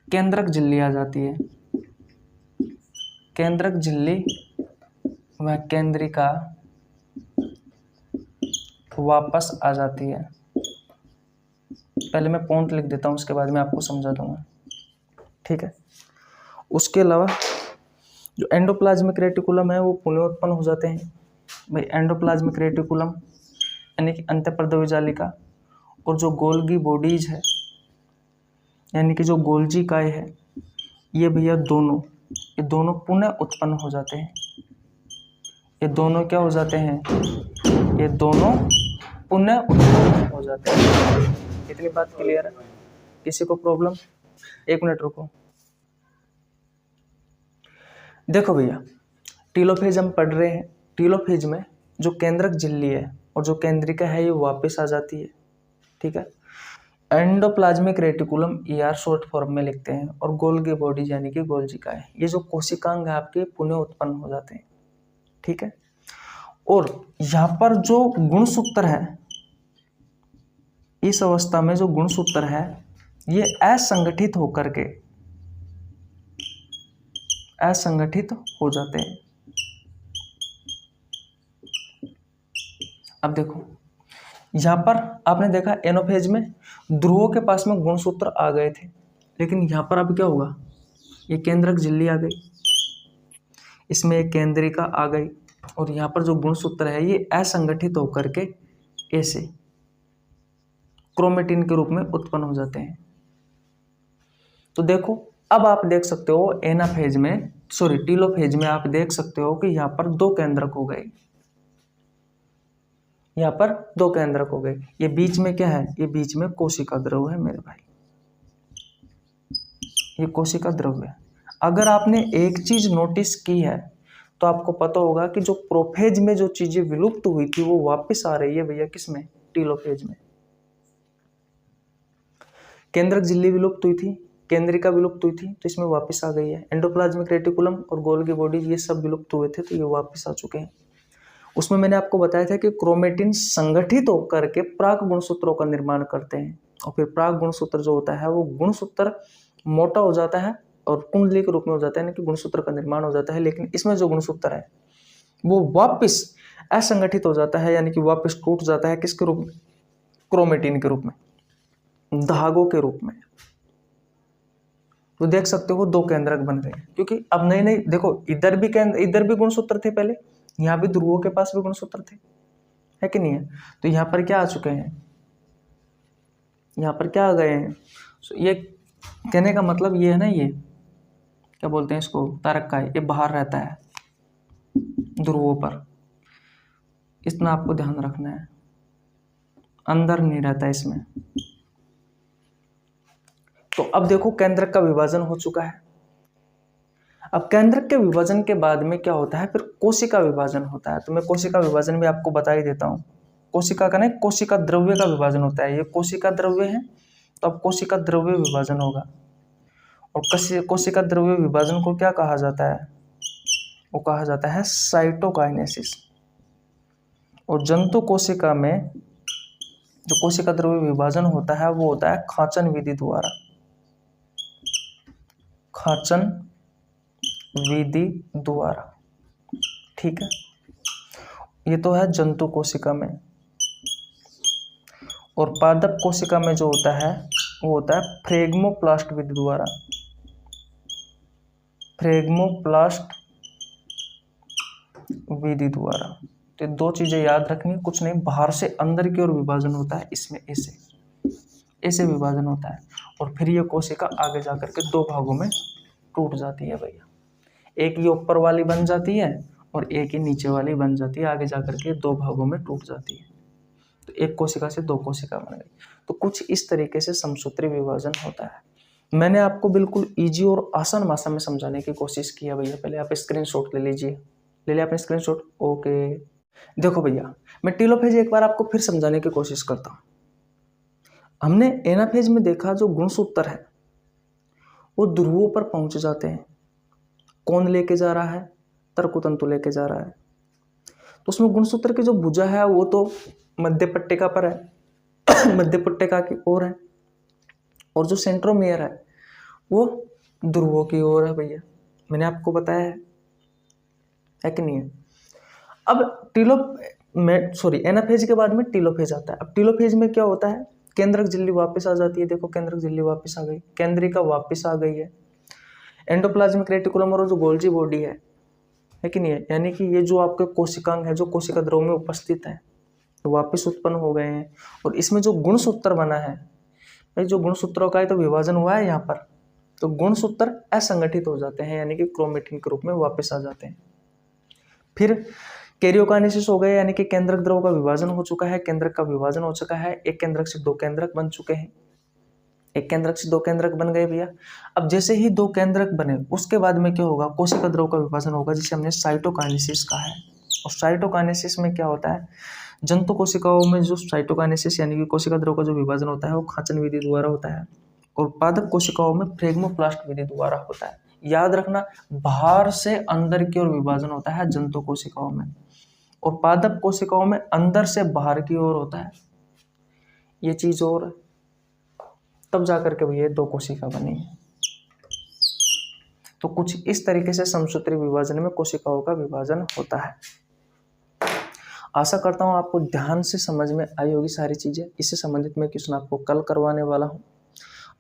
केंद्रक झिल्ली आ जाती है। केंद्रक झिल्ली व केंद्रिका वापस आ जाती है। पहले मैं पॉइंट लिख देता हूँ, उसके बाद मैं आपको समझा दूंगा, ठीक है। उसके अलावा जो एंडोप्लाज्मिक रेटिकुलम है वो पुनः उत्पन्न हो जाते हैं भाई। एंडोप्लाज्मिक रेटिकुलम यानी कि अंतःपर्दवी जालिका, और जो गोल्गी बॉडीज है यानी कि जो गोल्जी काय है, ये भैया ये दोनों पुनः उत्पन्न हो जाते हैं। ये दोनों क्या हो जाते हैं, ये दोनों पुनः उत्पन्न हो जाते हैं। इतनी बात क्लियर है? किसी को प्रॉब्लम? एक मिनट रुको। देखो भैया, टीलोफेज हम पढ़ रहे हैं। टीलोफेज में जो केंद्रक झिल्ली है और जो केंद्रिका है ये वापस आ जाती है, ठीक है। Endoplasmic reticulum ER short form में लिखते हैं, और गोल्गी बॉडी यानी कि गोल्जिका है, ये जो कोशिकांग है आपके पुनः उत्पन्न हो जाते हैं, ठीक है। और यहाँ पर जो गुणसूत्र है, इस अवस्था में जो गुणसूत्र है ये असंगठित हो जाते हैं। अब देखो यहाँ पर आपने देखा एनोफेज में ध्रुवों के पास में गुणसूत्र आ गए थे, लेकिन यहाँ पर अब क्या होगा, ये केंद्रक झिल्ली आ गई, इसमें एक केंद्रिका आ गई, और यहाँ पर जो गुणसूत्र है ये असंगठित होकर के ऐसे क्रोमेटिन के रूप में उत्पन्न हो जाते हैं। तो देखो अब आप देख सकते हो टीलोफेज में आप देख सकते हो कि यहाँ पर 2 केंद्रक हो गए। यहाँ पर 2 केंद्रक हो गए। ये बीच में क्या है, ये बीच में कोशिका द्रव है मेरे भाई, ये कोशिका द्रव है। अगर आपने एक चीज नोटिस की है तो आपको पता होगा कि जो प्रोफेज में जो चीजें विलुप्त हुई थी वो वापस आ रही है भैया, किसमें, टीलोफेज में। केंद्रक झिल्ली विलुप्त हुई थी, केंद्रिका विलुप्त हुई थी, तो इसमें वापस आ गई है। एंडोप्लाज्मिक रेटिकुलम और गोल्गी बॉडी ये सब विलुप्त हुए थे, तो ये वापस आ चुके हैं। उसमें मैंने आपको बताया था कि क्रोमेटिन संगठित होकर के प्राक गुणसूत्रों का निर्माण करते हैं, और फिर प्राक गुणसूत्र जो होता है वो गुणसूत्र मोटा हो जाता है और कुंडली के रूप में हो जाता है, यानी कि गुणसूत्र का निर्माण हो जाता है। लेकिन इसमें जो गुणसूत्र है वो वापस असंगठित हो जाता है, यानी कि वापस टूट जाता है। किसके रूप में? क्रोमेटिन के रूप में, धागों के रूप में। तो देख सकते हो 2 केंद्रक बन गए, क्योंकि अब नए नए देखो, इधर भी गुणसूत्र थे पहले, यहाँ भी ध्रुवों के पास भी गुणसूत्र थे, है कि नहीं है? तो यहाँ पर क्या आ चुके हैं, यहाँ पर क्या आ गए हैं? ये कहने का मतलब ये है ना, ये क्या बोलते हैं इसको, तारक का ये बाहर रहता है ध्रुवों पर, इतना आपको ध्यान रखना है, अंदर नहीं रहता इसमें। तो अब देखो केंद्रक का विभाजन हो चुका है। अब केंद्रक के विभाजन के बाद में क्या होता है, फिर कोशिका विभाजन होता है। तो मैं कोशिका विभाजन भी आपको बता ही देता हूँ। कोशिका का नहीं, कोशिका द्रव्य का विभाजन होता है। ये कोशिका द्रव्य है, तो अब कोशिका द्रव्य विभाजन होगा। और कोशिका द्रव्य विभाजन को क्या कहा जाता है? वो कहा जाता है साइटोकाइनेसिस। और जंतु कोशिका में जो कोशिका द्रव्य विभाजन होता है वो होता है खांचन विधि द्वारा। खांचन विधि द्वारा, ठीक है। ये तो है जंतु कोशिका में। और पादप कोशिका में जो होता है वो होता है फ्रेगमोप्लास्ट विधि द्वारा। फ्रेगमोप्लास्ट विधि द्वारा। तो 2 चीजें याद रखनी, कुछ नहीं, बाहर से अंदर की ओर विभाजन होता है, इसमें ऐसे विभाजन होता है। और फिर ये कोशिका आगे जाकर के 2 भागों में टूट जाती है भैया। एक ये ऊपर वाली बन जाती है और एक ही नीचे वाली बन जाती है, आगे जाकर के 2 भागों में टूट जाती है। तो एक कोशिका से 2 कोशिका बन गई। तो कुछ इस तरीके से समसूत्री विभाजन होता है। मैंने आपको बिल्कुल इजी और आसान भाषा में समझाने की कोशिश की है भैया। पहले आप स्क्रीनशॉट ले लीजिए, ले लिया आपने स्क्रीनशॉट? ओके। देखो भैया, मैं टेलोफेज एक बार आपको फिर समझाने की कोशिश करता हूँ। हमने एनाफेज में देखा जो गुणसूत्र है वो ध्रुवों पर पहुंच जाते हैं। कौन लेके जा रहा है? तर्कतंतु लेके जा रहा है। तो उसमें गुणसूत्र की जो भुजा है वो तो मध्य पट्टिका पर है, मध्य पट्टिका की ओर है। और जो सेंट्रोमियर है वो ध्रुवों की ओर है भैया। मैंने आपको बताया है कि नहीं है? अब एनाफेज के बाद में टीलोफेज आता है। अब टीलोफेज में क्या होता है, केंद्रक झिल्ली वापस आ जाती है। देखो केंद्रक झिल्ली वापस आ गई, केंद्रिका वापस आ गई है। एंडोप्लाज्मिक रेटिकुलम और जो गोल्जी बॉडी है कि नहीं है, यानी कि ये जो आपके कोशिकांग है जो कोशिका द्रव में उपस्थित है तो वापस उत्पन्न हो गए हैं। और इसमें जो गुणसूत्र बना है, जो गुणसूत्रों का ही तो विभाजन हुआ है यहाँ पर, तो गुणसूत्र असंगठित हो जाते हैं, यानी कि क्रोमेटिन के रूप में वापस आ जाते हैं। फिर कैरियोकाइनेसिस हो गए, यानी कि केंद्रक द्रव का विभाजन हो चुका है, केंद्रक का विभाजन हो चुका है। एक केंद्रक से 2 केंद्रक बन चुके हैं, एक केंद्रक से 2 केंद्रक बन गए भैया। अब जैसे ही 2 केंद्रक बने उसके बाद में क्या होगा, कोशिका द्रव का विभाजन होगा, जिसे हमने साइटोकाइनेसिस कहा है। और साइटोकाइनेसिस में क्या होता है, जंतु कोशिकाओं में जो साइटोकाइनेसिस यानी कि कोशिका द्रव का जो विभाजन होता है वो खांचन विधि द्वारा होता है। और पादप कोशिकाओं में फ्रेगमोप्लास्ट विधि द्वारा होता है। याद रखना, बाहर से अंदर की ओर विभाजन होता है जंतु कोशिकाओं में, और पादप कोशिकाओं में अंदर से बाहर की ओर होता है। ये चीज और तब जाकर के ये 2 कोशिका बनी। तो कुछ इस तरीके से समसूत्री विभाजन में कोशिकाओं का विभाजन होता है। आशा करता हूँ आपको ध्यान से समझ में आई होगी सारी चीजें। इससे संबंधित मैं क्वेश्चन आपको कल करवाने वाला हूँ।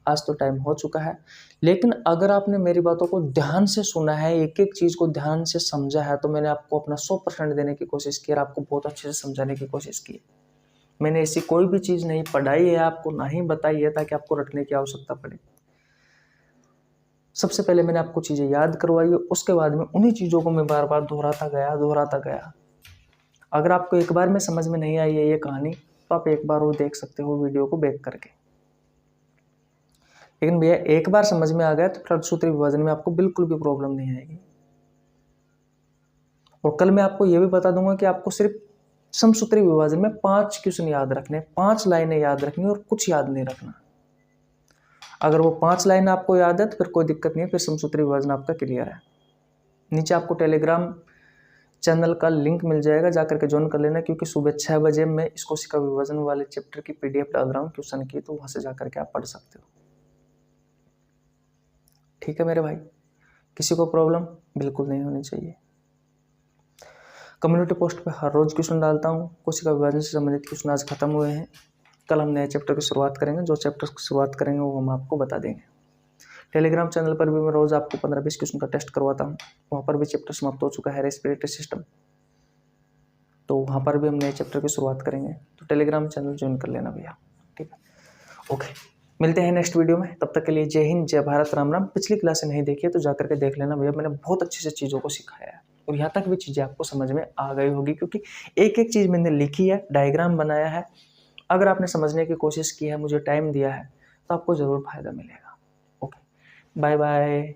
आज तो टाइम हो चुका है, लेकिन अगर आपने मेरी बातों को ध्यान से सुना है, एक एक चीज को ध्यान से समझा है, तो मैंने आपको अपना 100% देने की कोशिश की और आपको बहुत अच्छे से समझाने की कोशिश की। मैंने ऐसी कोई भी चीज नहीं पढ़ाई है आपको, ना ही बताई है ताकि आपको रटने की आवश्यकता पड़े। सबसे पहले मैंने आपको चीजें याद करवाई है, उसके बाद में उन्हीं चीजों को मैं बार बार दोहराता गया। अगर आपको एक बार में समझ में नहीं आई है ये कहानी, तो आप एक बार वो देख सकते हो वीडियो को बैक करके। लेकिन भैया एक बार समझ में आ गया तो प्रसूत्री विभाजन में आपको बिल्कुल भी प्रॉब्लम नहीं आएगी। और कल मैं आपको ये भी बता दूंगा कि आपको सिर्फ समसूत्री विभाजन में 5 क्वेश्चन याद रखने, 5 लाइनें याद रखनी और कुछ याद नहीं रखना। अगर वो 5 लाइन आपको याद है तो फिर कोई दिक्कत नहीं है, फिर समसूत्री विभाजन आपका क्लियर है। नीचे आपको टेलीग्राम चैनल का लिंक मिल जाएगा, जाकर के ज्वाइन कर लेना, क्योंकि सुबह 6 बजे मैं इस कोशिका विभाजन वाले चैप्टर की PDF डाल रहा हूँ क्वेश्चन की, तो वहां से जाकर के आप पढ़ सकते हो। ठीक है मेरे भाई, किसी को प्रॉब्लम बिल्कुल नहीं होनी चाहिए। कम्युनिटी पोस्ट पे हर रोज क्वेश्चन डालता हूँ, कोशिका विभाजन से संबंधित क्वेश्चन आज खत्म हुए हैं। कल हम नए चैप्टर की शुरुआत करेंगे, जो चैप्टर की शुरुआत करेंगे वो हम आपको बता देंगे। टेलीग्राम चैनल पर भी मैं रोज आपको 15-20 क्वेश्चन का टेस्ट करवाता हूँ, वहाँ पर भी चैप्टर समाप्त हो चुका है रेस्पिरेटरी सिस्टम, तो वहाँ पर भी हम नए चैप्टर की शुरुआत करेंगे, तो टेलीग्राम चैनल ज्वाइन कर लेना भैया, ठीक है। ओके, मिलते हैं नेक्स्ट वीडियो में, तब तक के लिए जय हिंद, जय भारत, राम राम। पिछली क्लास नहीं देखी है तो जाकर के देख लेना भैया, मैंने बहुत अच्छे से चीज़ों को सिखाया है और यहाँ तक भी चीज़ें आपको समझ में आ गई होगी, क्योंकि एक एक चीज़ मैंने लिखी है, डायग्राम बनाया है। अगर आपने समझने की कोशिश की है, मुझे टाइम दिया है, तो आपको ज़रूर फायदा मिलेगा। Okay, bye bye.